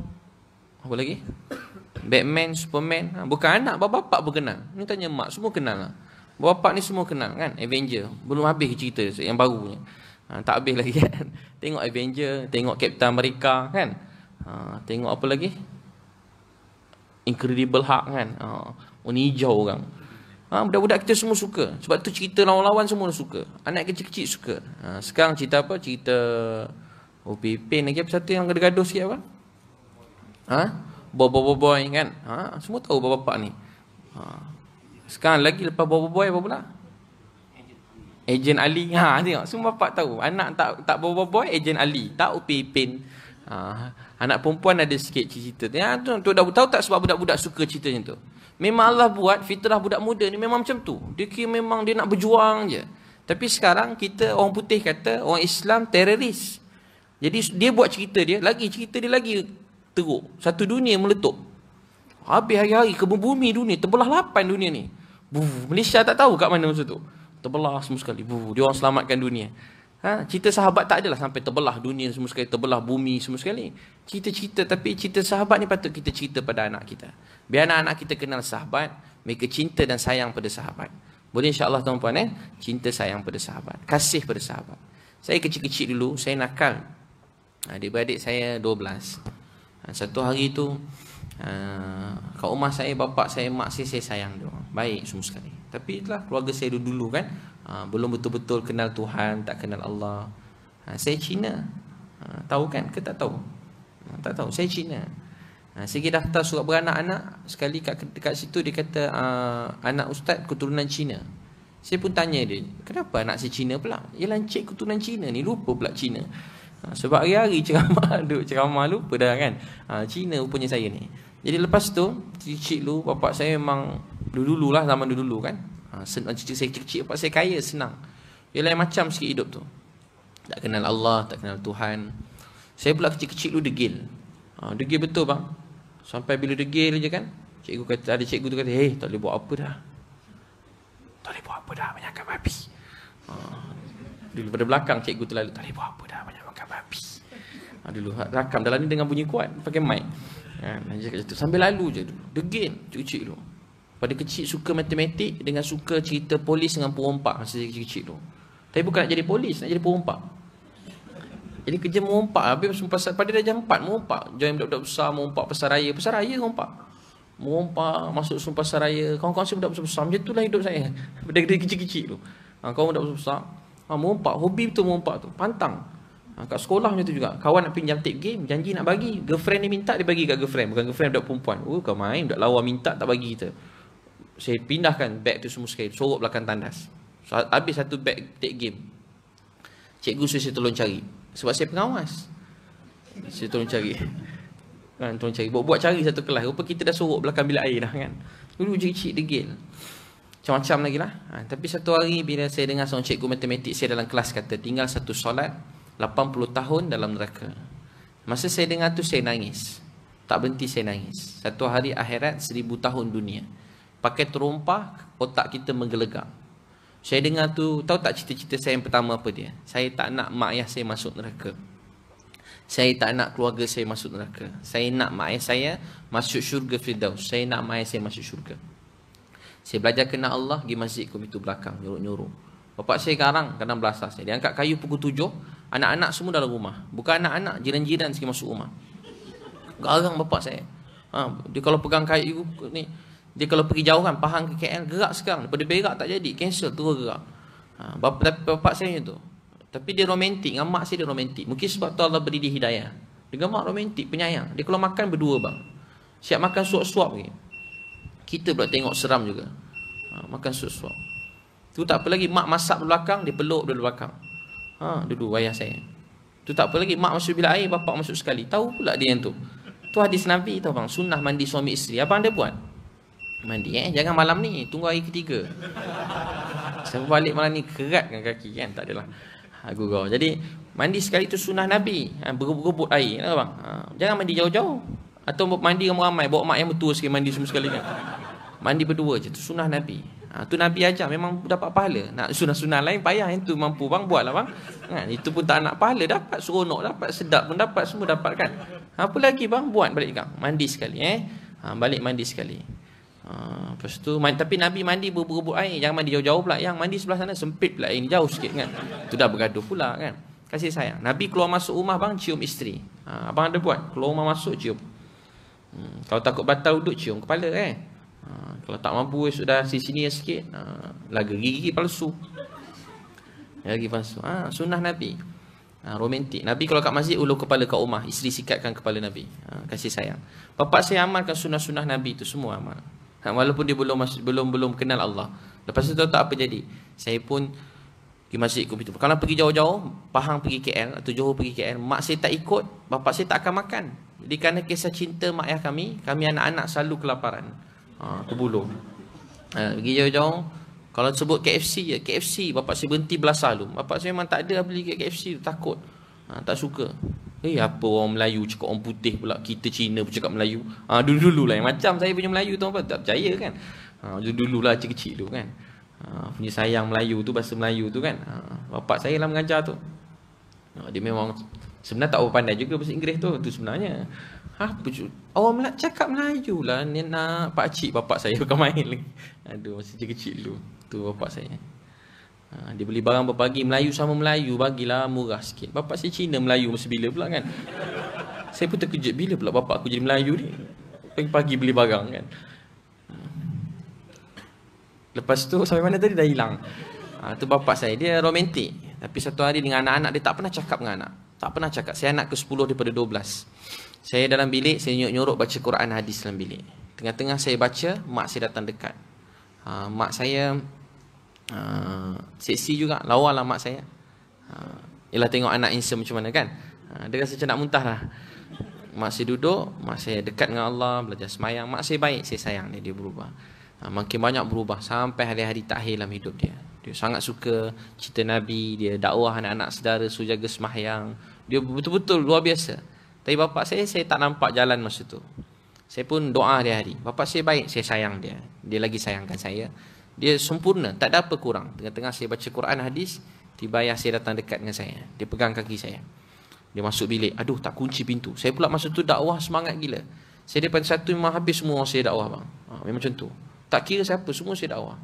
apa lagi? Batman, Superman. Bukan anak, bapa-bapa pun kenal. Ni tanya mak, semua kenal lah. Bapa ni semua kenal kan? Avenger. Belum habis cerita yang barunya. Tak habis lagi kan? Tengok Avenger, tengok Captain America kan? Tengok apa lagi? Incredible Hulk kan? Warna hijau orang. Budak-budak kita semua suka. Sebab tu cerita lawan-lawan semua suka. Anak kecil-kecil suka. Sekarang cerita apa? Cerita Pipin lagi, apa satu yang gaduh-gaduh sikit apa? Boy kan? Semua tahu bapak ni. Sekarang lagi lepas Boy apa pula? Ejen Ali. Tengok semua bapak tahu. Anak tak Boy, Ejen Ali. Tak Pipin. Anak perempuan ada sikit cerita. Tu dah tahu tak sebab budak-budak suka cerita macam tu. Memang Allah buat fitrah budak muda ni memang macam tu. Dia kira memang dia nak berjuang je. Tapi sekarang kita orang putih kata orang Islam teroris. Jadi dia buat cerita dia lagi teruk. Satu dunia meletup. Habis hari-hari kebumi dunia, terbelah 8 dunia ni. Malaysia tak tahu kat mana masa tu. Terbelah semua sekali. Dia orang selamatkan dunia. Cerita sahabat tak adalah sampai terbelah dunia semua sekali, terbelah bumi semua sekali. Cerita-cerita, tapi cerita sahabat ni patut kita cerita pada anak kita. Biar anak-anak kita kenal sahabat, mereka cinta dan sayang pada sahabat. Boleh insya-Allah tuan-puan cinta sayang pada sahabat, kasih pada sahabat. Saya kecil-kecil dulu, saya nakal. Adik-beradik saya 12. Satu hari tu kat rumah saya, bapak saya, mak saya sayang dia. Baik semua sekali. Tapi itulah keluarga saya dulu kan, belum betul-betul kenal Tuhan, tak kenal Allah. Saya Cina. Tahu kan ke tak tahu? Tak tahu. Saya Cina. Saya pergi daftar surat beranak-anak. Sekali kat situ dia kata anak ustaz keturunan Cina. Saya pun tanya dia, kenapa anak saya Cina pula? Yalah encik keturunan Cina ni, lupa pula Cina. Sebab hari-hari ceramah lupa dah kan. Cina rupanya saya ni. Jadi lepas tu kecil dulu bapak saya memang dulu lah, zaman dulu kan. Senang cerita saya kecil, bapak saya kaya, senang. Dia lain macam sikit hidup tu. Tak kenal Allah, tak kenal Tuhan. Saya pula kecil-kecil dulu degil. Degil betul bang. Sampai bila degil je kan, ada cikgu tu kata, tak boleh buat apa dah. Tak boleh buat apa dah, banyak makan babi. Dulu pada belakang cikgu tu lalu, tak boleh buat apa dah, banyak makan babi. Dulu rakam dalam ni dengan bunyi kuat, pakai mic. Sambil lalu je dulu. Degil, kecil dulu. Pada kecil suka matematik dengan suka cerita polis dengan perompak masa saya kecil tu. Tapi bukan nak jadi polis, nak jadi perompak. Jadi kerja merompak. Habis pada darjah 4 merompak. Join budak-budak besar, merompak pasar raya. Pasar raya merompak. Merompak, masuk semua pasar raya. Kawan-kawan saya budak besar-besar. Macam itulah hidup saya. Dari kecil-kecil tu. Kawan budak besar-besar. Merompak, hobi betul merompak tu, pantang. Kat sekolah macam tu juga. Kawan nak pinjam tip game, janji nak bagi. Girlfriend dia minta, dia bagi kat girlfriend. Bukan girlfriend budak perempuan. Kau main, budak lawa minta tak bagi kita. Saya pindahkan beg tu semua sekali, sorok belakang tandas. So, habis satu beg tip game. Cikgu saya tolong cari. Sebab saya pengawas. Saya tolong cari. Kan, tolong cari. Buat cari satu kelas. Rupa kita dah sorok belakang bilik air dah kan. Dulu kecil degil. Macam-macam lagi lah. Tapi satu hari bila saya dengar seorang cikgu matematik saya dalam kelas kata, tinggal satu solat 80 tahun dalam neraka. Masa saya dengar tu saya nangis. Tak berhenti saya nangis. Satu hari akhirat 1000 tahun dunia. Pakai terompah, otak kita menggelegak. Saya dengar tu, tahu tak cita-cita saya yang pertama apa dia? Saya tak nak mak ayah saya masuk neraka. Saya tak nak keluarga saya masuk neraka. Saya nak mak ayah saya masuk syurga Firdaus. Saya nak mak ayah saya masuk syurga. Saya belajar kenal Allah, pergi masjid komite belakang, nyuruh-nyuruh. Bapak saya garang, kadang belasah saya. Dia angkat kayu pukul 7, anak-anak semua dalam rumah. Bukan anak-anak, jiran-jiran sikit masuk rumah. Garang bapak saya. Dia kalau pegang kayu ni, dia kalau pergi jauh kan, Pahang ke KL, gerak sekarang. Daripada berak tak jadi, cancel, terus gerak. Bapak saya macam tu. Tapi dia romantik, dengan mak saya dia romantik. Mungkin sebab tu Allah beri dia hidayah. Dengan mak romantik, penyayang. Dia kalau makan berdua bang. Siap makan suap-suap lagi. Kita pula tengok seram juga. Makan suap-suap. Tu tak apa lagi, mak masak belakang, dia peluk dari belakang. Dulu ayah saya. Tu tak apa lagi, mak masuk bilik air, bapak masuk sekali. Tahu pula dia yang tu. Tu hadis Nabi tau bang, sunnah mandi suami isteri. Apa anda buat? Mandi jangan malam ni, tunggu hari ketiga. Saya balik malam ni keratkan kaki kan, tak adalah. Gurau. Jadi mandi sekali tu sunnah Nabi. Berebut air lah bang. Jangan mandi jauh-jauh. Atau mandi ramai-ramai, bawa mak yang betul sekali mandi semua sekali kan. Mandi berdua je, tu sunnah Nabi. Tu Nabi ajar, memang dapat pahala. Nak sunnah-sunnah lain payah, yang tu mampu bang, buatlah bang. Itu pun tak nak pahala, dapat seronok, dapat sedap pun dapat, semua dapat kan. Apa lagi bang, buat balik kan. Mandi sekali balik mandi sekali. Lepas tu, tapi Nabi mandi berebut air. Jangan mandi jauh-jauh pula. Yang mandi sebelah sana sempit pula air ni, jauh sikit kan. Tu dah bergaduh pula kan. Kasih sayang. Nabi keluar masuk rumah bang, cium isteri. Abang ada buat, keluar rumah masuk cium. Kalau takut batal duduk, cium kepala kalau tak mampu sudah sini sikit, laga gigi palsu. Lagi palsu. Sunnah Nabi. Romantik. Nabi kalau kat masjid ulur kepala kat rumah, isteri sikatkan kepala Nabi. Kasih sayang. Bapak saya amalkan sunnah-sunnah Nabi tu semua amal. Walaupun dia belum kenal Allah. Lepas tu tahu tak apa jadi? Saya pun pergi masjid komputer. Kalau pergi jauh-jauh, Pahang pergi KL atau Johor pergi KL, mak saya tak ikut, bapak saya tak akan makan. Jadi kerana kisah cinta mak ayah kami anak-anak selalu kelaparan. Terbulung. Pergi jauh-jauh. Kalau sebut KFC je, KFC bapak saya berhenti belasah dulu. Bapak saya memang tak ada beli kat KFC tu, takut. Tak suka. Apa orang Melayu cakap orang putih pula, kita Cina pun cakap Melayu. Dulu-dulu lah, macam saya punya Melayu tu apa, tak percaya kan. Dulu lah kecil-kecil tu kan. Punya sayang Melayu tu, bahasa Melayu tu kan. Bapak saya lah mengajar tu. Dia memang sebenarnya tak pandai juga bahasa Inggeris tu sebenarnya. Orang cakap Melayu lah, ni nak pakcik bapak saya bukan main lagi. Aduh, masa kecil dulu. Tu bapak saya. Dia beli barang berbagi, Melayu sama Melayu, bagilah murah sikit. Bapak saya Cina Melayu masa bila pula kan. Saya pun terkejut, bila pula bapak aku jadi Melayu ni. Pagi-pagi beli barang kan. Lepas tu sampai mana tadi dah hilang. Tu bapak saya, dia romantik. Tapi satu hari dengan anak-anak, dia tak pernah cakap dengan anak. Tak pernah cakap. Saya anak ke-10 daripada 12. Saya dalam bilik, saya nyorok baca Quran hadis dalam bilik. Tengah-tengah saya baca, mak saya datang dekat. Mak saya seksi juga, lawa lah mak saya. Ialah tengok anak handsome macam mana kan. Dia rasa macam nak muntah lah. Mak saya duduk, mak saya dekat dengan Allah, belajar semayang. Mak saya baik, saya sayang dia berubah. Makin banyak berubah sampai hari-hari takhir dalam hidup dia. Dia sangat suka cerita Nabi, dia dakwah anak-anak saudara suruh jaga semayang. Dia betul-betul luar biasa. Tapi bapak saya tak nampak jalan masa tu. Saya pun doa dia hari. Bapak saya baik, saya sayang dia. Dia lagi sayangkan saya. Dia sempurna, tak ada apa kurang. Tengah-tengah saya baca Quran hadis, tiba ayah saya datang dekat dengan saya. Dia pegang kaki saya. Dia masuk bilik. Aduh, tak kunci pintu. Saya pula masa tu dakwah semangat gila. Saya daripada satu memang habis semua saya dakwah bang. Memang macam tu. Tak kira siapa, semua saya dakwah.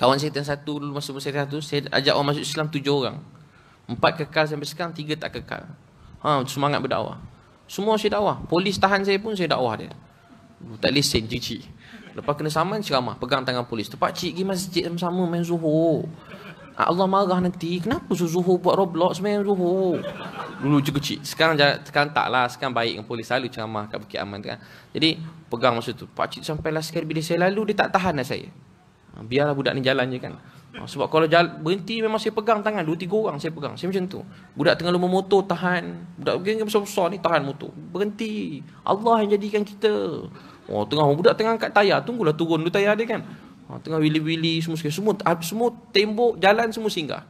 Kawan saya yang satu dulu masa saya satu, saya ajak orang masuk Islam 7 orang. 4 kekal sampai sekarang, 3 tak kekal. Semangat berdakwah. Semua saya dakwah. Polis tahan saya pun saya dakwah dia. Tak lesen cik-cik. Lepas kena saman ceramah, pegang tangan polis. Tu pakcik pergi masjid sama-sama main Zuhur. Allah marah nanti. Kenapa Zuhur buat Roblox sebenarnya Zuhur? Dulu kecil. Sekarang tak lah. Sekarang baik dengan polis selalu ceramah kat Bukit Aman tu kan. Jadi pegang masa tu. Pakcik sampai last sekali bila saya lalu dia tak tahan lah saya. Biarlah budak ni jalan je kan. Sebab kalau berhenti memang saya pegang tangan 2-3 orang saya pegang. Saya macam tu. Budak tengah lumba motor tahan. Budak geng besar-besar ni tahan motor. Berhenti. Allah yang jadikan kita. Budak tengah angkat tayar. Tunggulah turun dulu tayar dia kan. Tengah wili-wili semua tembok jalan semua singgah.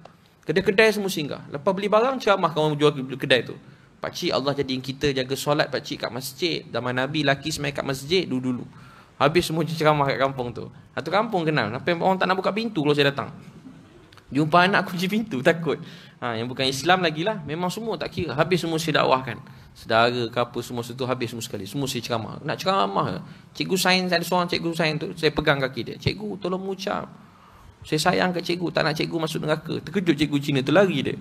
Kedai-kedai semua singgah. Lepas beli barang ceramah kawan jual kedai tu. Pakcik Allah jadikan kita jaga solat pakcik kat masjid. Zaman Nabi laki semai kat masjid dulu-dulu. Habis semua ceramah kat kampung tu. Satu kampung kenal. Sampai orang tak nak buka pintu kalau saya datang. Jumpa anak kunci pintu takut. Yang bukan Islam lagi lah. Memang semua tak kira. Habis semua saya dakwahkan. Saudara ke apa semua situ habis semua sekali. Semua saya ceramah. Nak ceramah. Cikgu sains ada seorang cikgu sains tu. Saya pegang kaki dia. Cikgu tolong mengucap. Saya sayang kat cikgu. Tak nak cikgu masuk neraka. Terkejut cikgu Cina tu lari dia.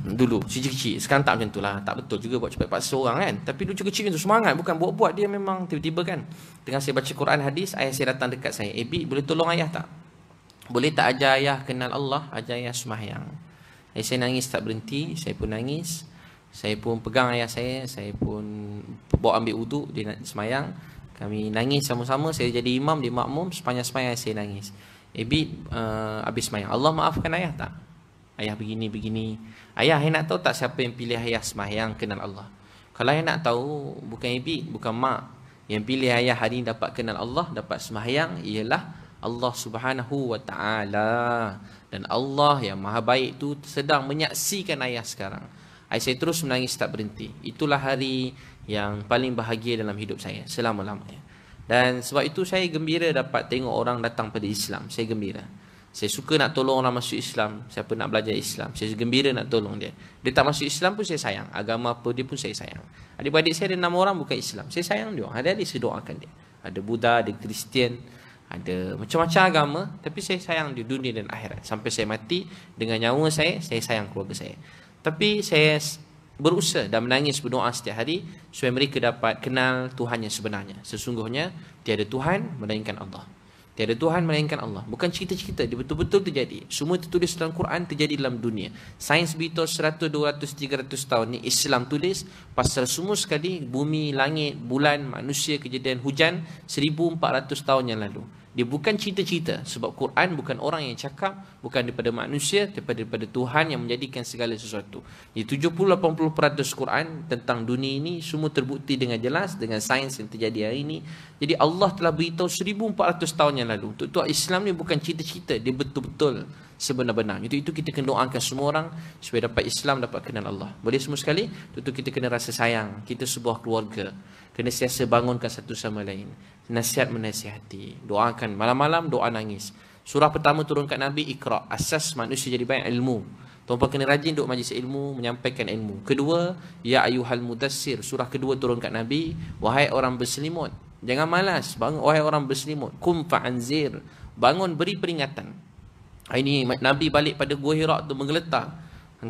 Dulu kecil-kecil. Sekarang tak macam tu lah. Tak betul juga buat cepat paksa orang kan. Tapi dulu kecil macam tu semangat. Bukan buat-buat. Dia memang tiba-tiba kan. Tengah saya baca Quran hadis. Ayah saya datang dekat saya. Bi boleh tolong ayah tak? Boleh tak ajar ayah kenal Allah? Ajar ayah sembahyang. Saya nangis tak berhenti. Saya pun nangis. Saya pun pegang ayah saya. Saya pun bawa ambil wuduk. Dia nak sembahyang. Kami nangis sama-sama. Saya jadi imam. Dia makmum. Sepanjang sembahyang saya nangis. Bi habis sembahyang. Allah maafkan ayah tak? Ayah begini. Ayah nak tahu tak siapa yang pilih ayah sembahyang kenal Allah? Kalau ayah nak tahu, bukan Ibi, bukan mak. Yang pilih ayah hari ini dapat kenal Allah, dapat sembahyang, ialah Allah Subhanahu wa ta'ala. Dan Allah yang maha baik tu sedang menyaksikan ayah sekarang. Saya terus menangis tak berhenti. Itulah hari yang paling bahagia dalam hidup saya selama-lamanya. Dan sebab itu saya gembira dapat tengok orang datang pada Islam. Saya gembira. Saya suka nak tolong orang masuk Islam. Siapa nak belajar Islam, saya gembira nak tolong dia. Dia tak masuk Islam pun saya sayang. Agama apa dia pun saya sayang. Adik-adik saya ada 6 orang bukan Islam. Saya sayang dia. Hari-hari saya doakan dia. Ada Buddha, ada Kristian, ada macam-macam agama. Tapi saya sayang dia dunia dan akhirat. Sampai saya mati dengan nyawa saya sayang keluarga saya. Tapi saya berusaha dan menangis berdoa setiap hari supaya mereka dapat kenal Tuhan yang sebenarnya. Sesungguhnya tiada Tuhan melainkan Allah. Tiada Tuhan melainkan Allah. Bukan cerita-cerita, dia betul-betul terjadi. Semua tertulis dalam Quran, terjadi dalam dunia. Sains beritahu 100, 200, 300 tahun ni Islam tulis pasal semua sekali bumi, langit, bulan, manusia, kejadian hujan 1400 tahun yang lalu. Dia bukan cerita-cerita. Sebab Quran bukan orang yang cakap, bukan daripada manusia, daripada Tuhan yang menjadikan segala sesuatu. Jadi 70-80% Quran tentang dunia ini semua terbukti dengan jelas dengan sains yang terjadi hari ini. Jadi Allah telah beritahu 1400 tahun yang lalu. Untuk Islam ni bukan cerita-cerita, dia betul-betul sebenar-benar. Itu kita kena doakan semua orang supaya dapat Islam, dapat kenal Allah. Boleh semua sekali? Itu kita kena rasa sayang. Kita sebuah keluarga. Kena sentiasa bangunkan satu sama lain. Nasihat menasihati. Doakan malam-malam, doa nangis. Surah pertama turun kat Nabi, Iqra. Asas manusia jadi banyak ilmu. Tuan-tuan kena rajin duduk majlis ilmu, menyampaikan ilmu. Kedua, Ya Ayyuhal Mudassir. Surah kedua turun kat Nabi, wahai orang berselimut, jangan malas. Bangun, wahai orang berselimut. Kum fa'anzir. Bangun, beri peringatan. Ini Nabi balik pada Gua Hira tu menggeletar.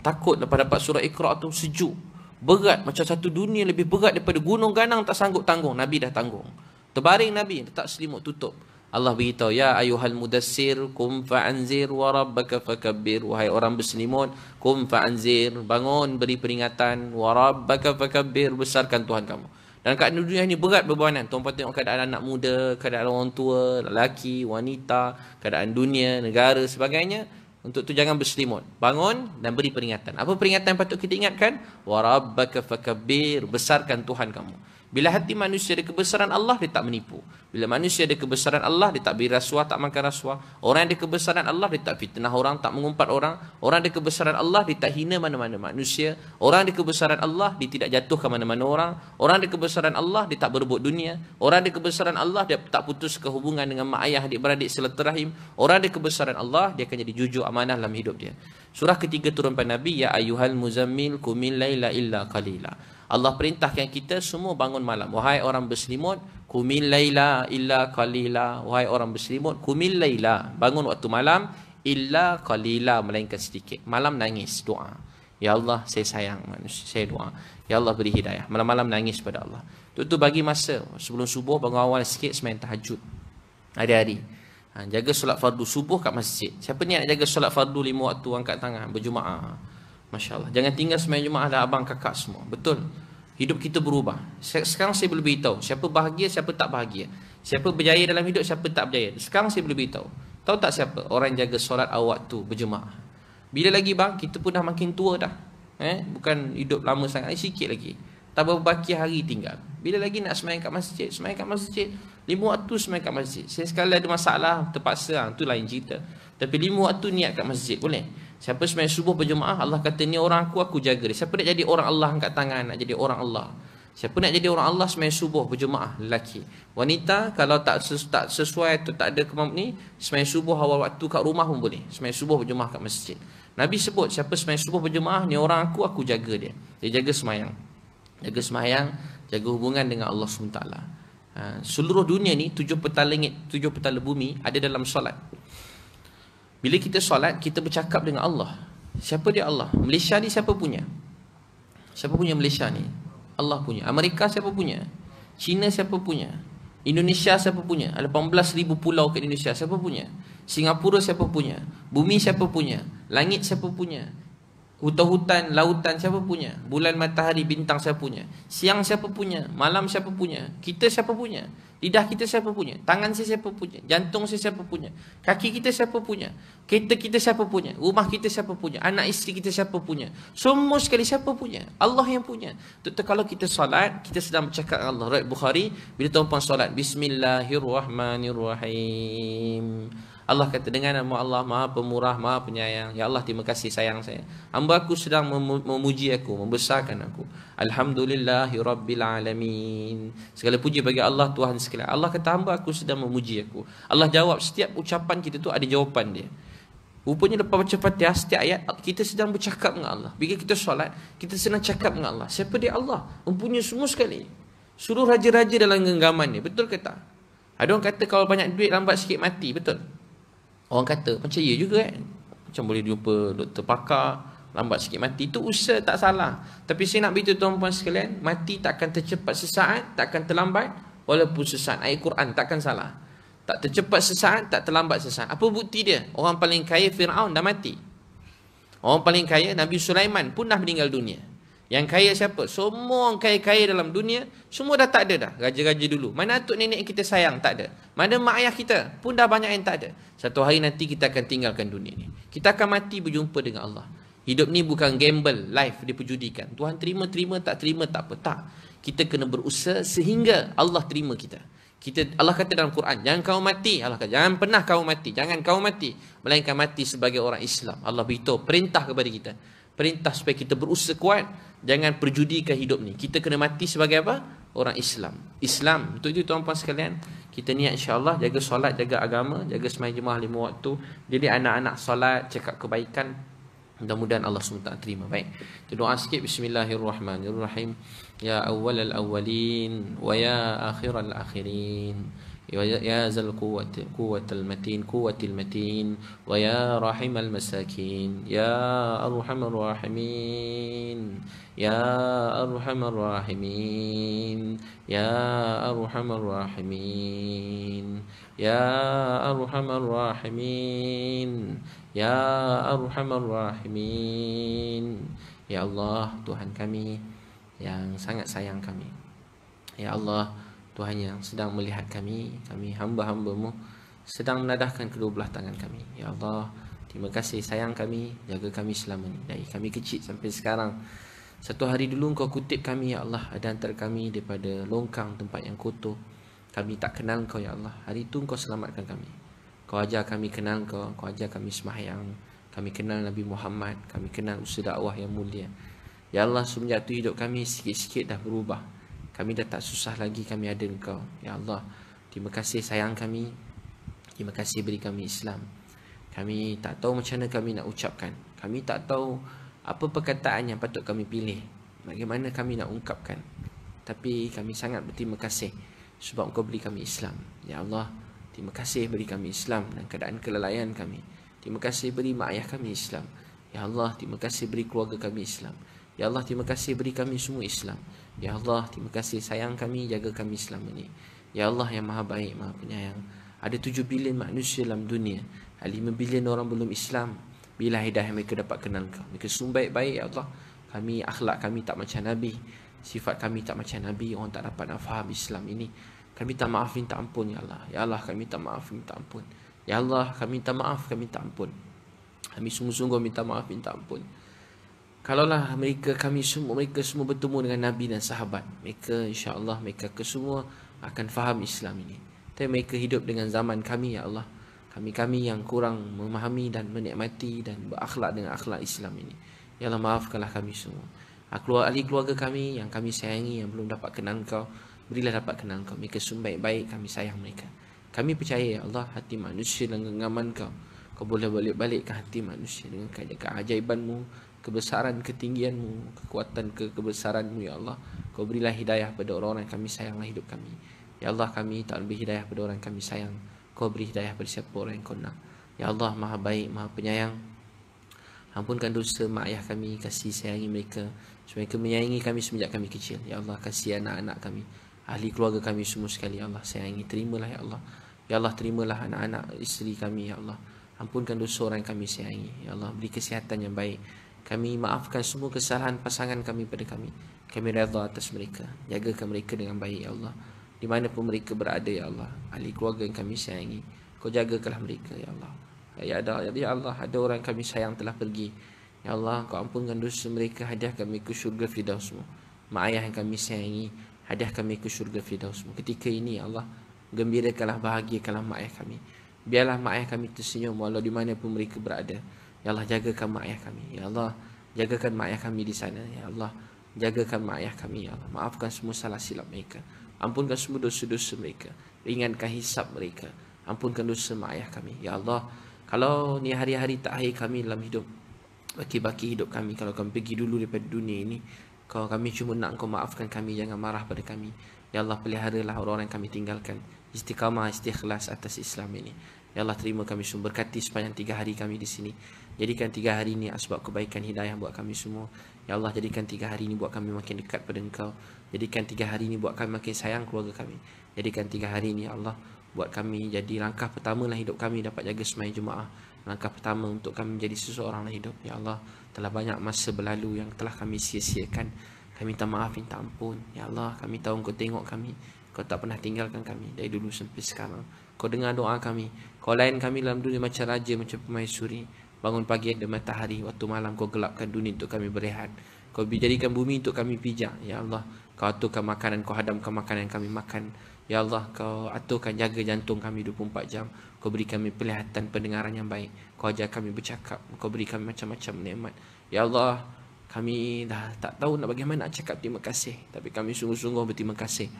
Takut lepas dapat surah Iqra tu sejuk. Berat, macam satu dunia lebih berat daripada gunung ganang tak sanggup tanggung. Nabi dah tanggung. Terbaring Nabi, letak selimut tutup. Allah beritahu, Ya Ayyuhal Mudassir, kum fa'anzir wa rabbaka fakabbir. Wahai orang berselimut, kum fa'anzir. Bangun, beri peringatan. Wa rabbaka fakabbir. Besarkan Tuhan kamu. Dan kat dunia ni berat berbahanan. Tuan-tuan tengok keadaan anak muda, keadaan orang tua, lelaki, wanita, keadaan dunia, negara, sebagainya. Untuk tu jangan berselimut. Bangun dan beri peringatan. Apa peringatan yang patut kita ingatkan? Wa rabbaka fakabbir. Besarkan Tuhan kamu. Bila hati manusia ada kebesaran Allah, dia tak menipu. Bila manusia ada kebesaran Allah, dia tak beri rasuah, tak makan rasuah. Orang yang ada kebesaran Allah, dia tak fitnah orang, tak mengumpat orang. Orang yang ada kebesaran Allah, dia tak hina mana-mana manusia. Orang yang ada kebesaran Allah, dia tidak jatuhkan mana-mana orang. Orang yang ada kebesaran Allah, dia tak berebut dunia. Orang yang ada kebesaran Allah, dia tak putus kehubungan dengan mak ayah, adik-beradik, silaturahim. Orang yang ada kebesaran Allah, dia akan jadi jujur amanah dalam hidup dia. Surah ketiga turun pada Nabi, Ya Ayyuhal Muzammil qumil laila illa qalila. Allah perintahkan kita semua bangun malam. Wahai orang berselimut, qumil laila illa qalila. Wahai orang berselimut, qumil laila. Bangun waktu malam, illa qalila, melainkan sedikit. Malam nangis, doa. Ya Allah, saya sayang manusia, saya doa. Ya Allah beri hidayah. Malam-malam nangis pada Allah. Itu bagi masa sebelum subuh, bangun awal sikit, sembahyang tahajud. Hari-hari. Jaga solat fardu subuh kat masjid. Siapa ni nak jaga solat fardu 5 waktu, angkat tangan, berjemaah. Masya Allah. Jangan tinggal sembahyang Jumaat dah abang kakak semua. Betul. Hidup kita berubah. Sekarang saya boleh beritahu siapa bahagia, siapa tak bahagia. Siapa berjaya dalam hidup, siapa tak berjaya. Sekarang saya boleh beritahu. Tahu tak siapa? Orang yang jaga solat awal waktu, berjemaah. Bila lagi bang? Kita pun dah makin tua dah. Bukan hidup lama sangat, sikit lagi. Tak berbaki hari tinggal. Bila lagi nak sembahyang kat masjid? Sembahyang kat masjid 5 waktu, sembahyang kat masjid. Saya sekali ada masalah, terpaksa, tu lain cerita. Tapi 5 waktu niat kat masjid, boleh. Siapa sembahyang subuh berjemaah, Allah kata ni orang aku jaga dia. Siapa nak jadi orang Allah, angkat tangan, nak jadi orang Allah. Siapa nak jadi orang Allah, sembahyang subuh berjemaah, lelaki. Wanita kalau tak sesuai atau tak ada kemampuan ni, sembahyang subuh awal waktu kat rumah pun boleh. Sembahyang subuh berjemaah kat masjid. Nabi sebut siapa sembahyang subuh berjemaah, ni orang aku jaga dia. Dia jaga sembahyang. Jaga sembahyang, jaga hubungan dengan Allah SWT. Seluruh dunia ni 7 petala langit, 7 petala bumi ada dalam solat. Bila kita solat, kita bercakap dengan Allah. Siapa dia Allah? Malaysia ni siapa punya? Siapa punya Malaysia ni? Allah punya. Amerika siapa punya? China siapa punya? Indonesia siapa punya? Ada 18,000 pulau ke Indonesia, siapa punya? Singapura siapa punya? Bumi siapa punya? Langit siapa punya? Hutan-hutan, lautan siapa punya? Bulan, matahari, bintang siapa punya? Siang siapa punya? Malam siapa punya? Kita siapa punya? Lidah kita siapa punya? Tangan saya siapa punya? Jantung saya siapa punya? Kaki kita siapa punya? Kereta kita siapa punya? Rumah kita siapa punya? Anak isteri kita siapa punya? Semua sekali siapa punya? Allah yang punya. Tentu kalau kita solat, kita sedang bercakap dengan Allah. Riwayat Bukhari, bila tuan-puan solat, Bismillahirrahmanirrahim. Allah kata, dengan nama Allah Maha Pemurah, Maha Penyayang. Ya Allah, terima kasih sayang saya. Hamba aku sedang memuji aku, membesarkan aku. Alhamdulillahi Rabbil Alamin. Segala puji bagi Allah, Tuhan sekalian. Allah kata, hamba aku sedang memuji aku. Allah jawab, setiap ucapan kita tu ada jawapan dia. Rupanya lepas baca Fatihah, setiap ayat kita sedang bercakap dengan Allah. Bila kita solat, kita sedang cakap dengan Allah. Siapa dia? Allah mempunyai semua sekali. Suruh raja-raja dalam genggaman ni. Betul ke tak? Ada orang kata kalau banyak duit lambat sikit mati. Betul? Orang kata, macam ya juga kan. Macam boleh jumpa doktor pakar, lambat sikit mati. Itu usaha, tak salah. Tapi saya nak beritahu tuan-puan sekalian, mati takkan tercepat sesaat, takkan terlambat, walaupun sesaat. Ayat Quran takkan salah. Tak tercepat sesaat, tak terlambat sesaat. Apa bukti dia? Orang paling kaya Fir'aun dah mati. Orang paling kaya Nabi Sulaiman pun dah meninggal dunia. Yang kaya siapa? Semua orang kaya-kaya dalam dunia, semua dah tak ada dah. Raja-raja dulu. Mana atuk nenek kita sayang? Tak ada. Mana mak ayah kita? Pun dah banyak yang tak ada. Satu hari nanti kita akan tinggalkan dunia ni. Kita akan mati berjumpa dengan Allah. Hidup ni bukan gamble, life diperjudikan. Tuhan terima, tak terima, tak apa. Tak. Kita kena berusaha sehingga Allah terima kita. Allah kata dalam Quran, jangan kau mati. Allah kata, jangan pernah kau mati. Jangan kau mati. Melainkan mati sebagai orang Islam. Allah beritahu, perintah kepada kita. Perintah supaya kita berusaha kuat. Jangan perjudikan hidup ni. Kita kena mati sebagai apa? Orang Islam. Islam. Untuk itu tuan-puan sekalian, kita niat insya-Allah jaga solat, jaga agama, jaga sembahyang jemaah 5 waktu. Jadi anak-anak solat, cakap kebaikan. Mudah-mudahan Allah SWT terima. Baik. Kita doa sikit. Bismillahirrahmanirrahim. Ya awwalal awwalin wa ya akhiral akhirin. يا ذا القوة المتين ويا رحم المساكين يا أرحم الراحمين يا أرحم الراحمين يا أرحم الراحمين يا أرحم الراحمين يا أرحم الراحمين. Ya Allah, Tuhan kami yang sangat sayang kami. Ya Allah, Tuhan yang sedang melihat kami hamba-hamba-Mu sedang menadahkan kedua belah tangan kami. Ya Allah, terima kasih sayang kami, jaga kami selama ni. Dari kami kecil sampai sekarang. Satu hari dulu Engkau kutip kami, ya Allah, ada antara kami daripada longkang tempat yang kotor. Kami tak kenal Engkau, ya Allah. Hari itu Engkau selamatkan kami. Kau ajar kami kenal Engkau, Kau ajar kami sembahyang. Kami kenal Nabi Muhammad, kami kenal usaha dakwah yang mulia. Ya Allah, semenjak itu hidup kami sikit-sikit dah berubah. Kami dah tak susah lagi, kami ada Engkau. Ya Allah, terima kasih sayang kami. Terima kasih beri kami Islam. Kami tak tahu macam mana kami nak ucapkan. Kami tak tahu apa perkataan yang patut kami pilih. Bagaimana kami nak ungkapkan. Tapi kami sangat berterima kasih sebab Engkau beri kami Islam. Ya Allah, terima kasih beri kami Islam dan keadaan kelalaian kami. Terima kasih beri mak ayah kami Islam. Ya Allah, terima kasih beri keluarga kami Islam. Ya Allah, terima kasih beri kami semua Islam. Ya Allah, terima kasih sayang kami, jaga kami selama ini. Ya Allah yang maha baik, maha penyayang. Ada 7 bilion manusia dalam dunia, 5 bilion orang belum Islam. Bila hidayah mereka dapat kenal Kau, mereka semua baik-baik ya Allah. Kami, akhlak kami tak macam Nabi, sifat kami tak macam Nabi, orang tak dapat nak faham Islam ini. Kami minta maaf, minta ampun ya Allah. Ya Allah, kami minta maaf, minta ampun. Ya Allah, kami minta maaf, kami minta ampun. Kami sungguh-sungguh minta maaf, minta ampun. Kalaulah mereka semua bertemu dengan Nabi dan sahabat, mereka insya-Allah mereka semua akan faham Islam ini. Tapi mereka hidup dengan zaman kami ya Allah. Kami yang kurang memahami dan menikmati dan berakhlak dengan akhlak Islam ini. Ya Allah, maafkanlah kami semua. Ahli keluarga kami yang kami sayangi, yang belum dapat kenal Kau, berilah dapat kenal Kau. Mereka semua baik-baik, kami sayang mereka. Kami percaya ya Allah, hati manusia dengan genggaman Kau. Kau boleh balik-balikkan hati manusia dengan keajaiban-Mu, kebesaran, ketinggian-Mu, kekuatan, kebesaran-Mu ya Allah. Kau berilah hidayah pada orang-orang yang kami sayang dalam hidup kami. Ya Allah, kami tak beri hidayah pada orang yang kami sayang. Kau beri hidayah pada siapa orang yang Kau nak. Ya Allah, Maha baik, Maha penyayang. Ampunkan dosa mak ayah kami, kasih sayangi mereka. Mereka menyayangi kami semenjak kami kecil. Ya Allah, kasih anak-anak kami, ahli keluarga kami semua sekali. Ya Allah, sayangi, terimalah ya Allah. Ya Allah, terimalah anak-anak isteri kami ya Allah. Ampunkan dosa orang yang kami sayangi. Ya Allah, beri kesihatan yang baik. Kami maafkan semua kesalahan pasangan kami pada kami. Kami redha atas mereka. Jagakan mereka dengan baik ya Allah. Di mana pun mereka berada ya Allah, ahli keluarga yang kami sayangi, Kau jagakanlah mereka ya Allah. Ya Allah, ada orang yang kami sayang telah pergi. Ya Allah, Kau ampunkan dosa mereka, hadiahkan mereka syurga Firdaus-Mu. Mak ayah yang kami sayangi, hadiahkan mereka syurga Firdaus-Mu. Ketika ini ya Allah, gembirakanlah, bahagiakanlah mak ayah kami. Biarlah mak ayah kami tersenyum walau di mana pun mereka berada. Ya Allah, jagakan mak ayah kami. Ya Allah, jagakan mak ayah kami di sana. Ya Allah, jagakan mak ayah kami ya Allah. Maafkan semua salah silap mereka. Ampunkan semua dosa-dosa mereka. Ringankan hisab mereka. Ampunkan dosa mak ayah kami. Ya Allah, kalau ni hari-hari terakhir kami dalam hidup, baki-baki hidup kami, kalau kami pergi dulu daripada dunia ini, kalau kami cuma nak Kau maafkan kami, jangan marah pada kami. Ya Allah, peliharalah orang-orang yang kami tinggalkan, istiqamah, istikhlas atas Islam ini. Ya Allah, terima kami semua, berkati sepanjang 3 hari kami di sini. Jadikan 3 hari ini asbab kebaikan hidayah buat kami semua. Ya Allah, jadikan 3 hari ini buat kami makin dekat pada Engkau. Jadikan 3 hari ini buat kami makin sayang keluarga kami. Jadikan 3 hari ini ya Allah, buat kami jadi langkah pertama dalam hidup kami dapat jaga sembahyang Jumaat. Langkah pertama untuk kami menjadi seseorang dalam hidup. Ya Allah, telah banyak masa berlalu yang telah kami sia-siakan. Kami minta maaf, minta ampun. Ya Allah, kami tahu Kau tengok kami. Kau tak pernah tinggalkan kami dari dulu sampai sekarang. Kau dengar doa kami. Kau layan kami dalam dunia macam raja, macam permaisuri. Bangun pagi ada matahari, waktu malam Kau gelapkan dunia untuk kami berehat. Kau jadikan bumi untuk kami pijak. Ya Allah, Kau aturkan makanan, Kau hadamkan makanan yang kami makan. Ya Allah, Kau aturkan jaga jantung kami 24 jam. Kau beri kami penglihatan, pendengaran yang baik. Kau ajar kami bercakap. Kau beri kami macam-macam nikmat. Ya Allah, kami dah tak tahu nak bagaimana nak cakap terima kasih. Tapi kami sungguh-sungguh berterima kasih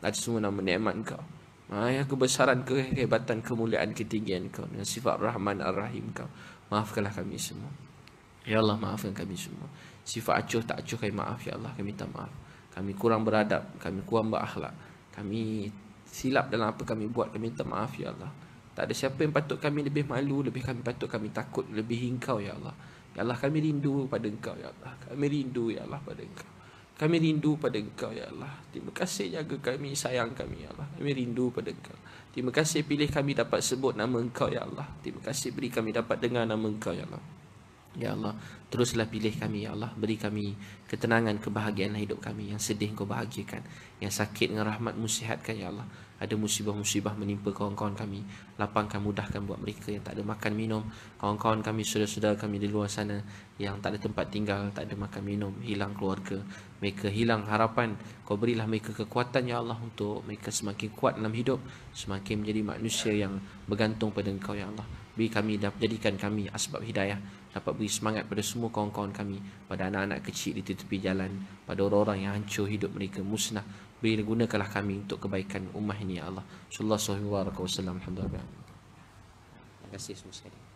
atas semua nama nikmat Kau. Ya, kebesaran, kehebatan, kemuliaan, ketinggian Kau, dengan sifat Rahman Ar-Rahim Kau. Maafkanlah kami semua. Ya Allah, maafkan kami semua. Sifat acuh tak acuh kami maaf ya Allah, kami minta maaf. Kami kurang beradab, kami kurang berakhlak, kami silap dalam apa kami buat, kami minta maaf ya Allah. Tak ada siapa yang patut kami lebih malu, lebih kami patut kami takut, lebih Engkau ya Allah. Ya Allah, kami rindu pada Engkau ya Allah. Kami rindu ya Allah pada Engkau. Kami rindu pada Engkau ya Allah. Terima kasih jaga kami, sayang kami ya Allah. Kami rindu pada Engkau. Terima kasih pilih kami dapat sebut nama Engkau ya Allah. Terima kasih beri kami dapat dengar nama Engkau ya Allah. Ya Allah, teruslah pilih kami ya Allah. Beri kami ketenangan, kebahagiaan hidup kami. Yang sedih Kau bahagiakan, yang sakit dengan rahmat-Mu sihatkan ya Allah. Ada musibah-musibah menimpa kawan-kawan kami, lapangkan, mudahkan buat mereka yang tak ada makan minum. Kawan-kawan kami, saudara-saudara kami di luar sana yang tak ada tempat tinggal, tak ada makan minum, hilang keluarga, mereka hilang harapan. Kau berilah mereka kekuatan ya Allah, untuk mereka semakin kuat dalam hidup, semakin menjadi manusia yang bergantung pada Engkau ya Allah. Beri kami, jadikan kami asbab hidayah, dapat beri semangat pada semua kawan-kawan kami, pada anak-anak kecil di tepi jalan, pada orang-orang yang hancur hidup mereka, musnah. Beri, gunakanlah kami untuk kebaikan ummah ini ya Allah. Sallallahu alaihi wasallam. Alhamdulillah. Terima kasih semua sekali.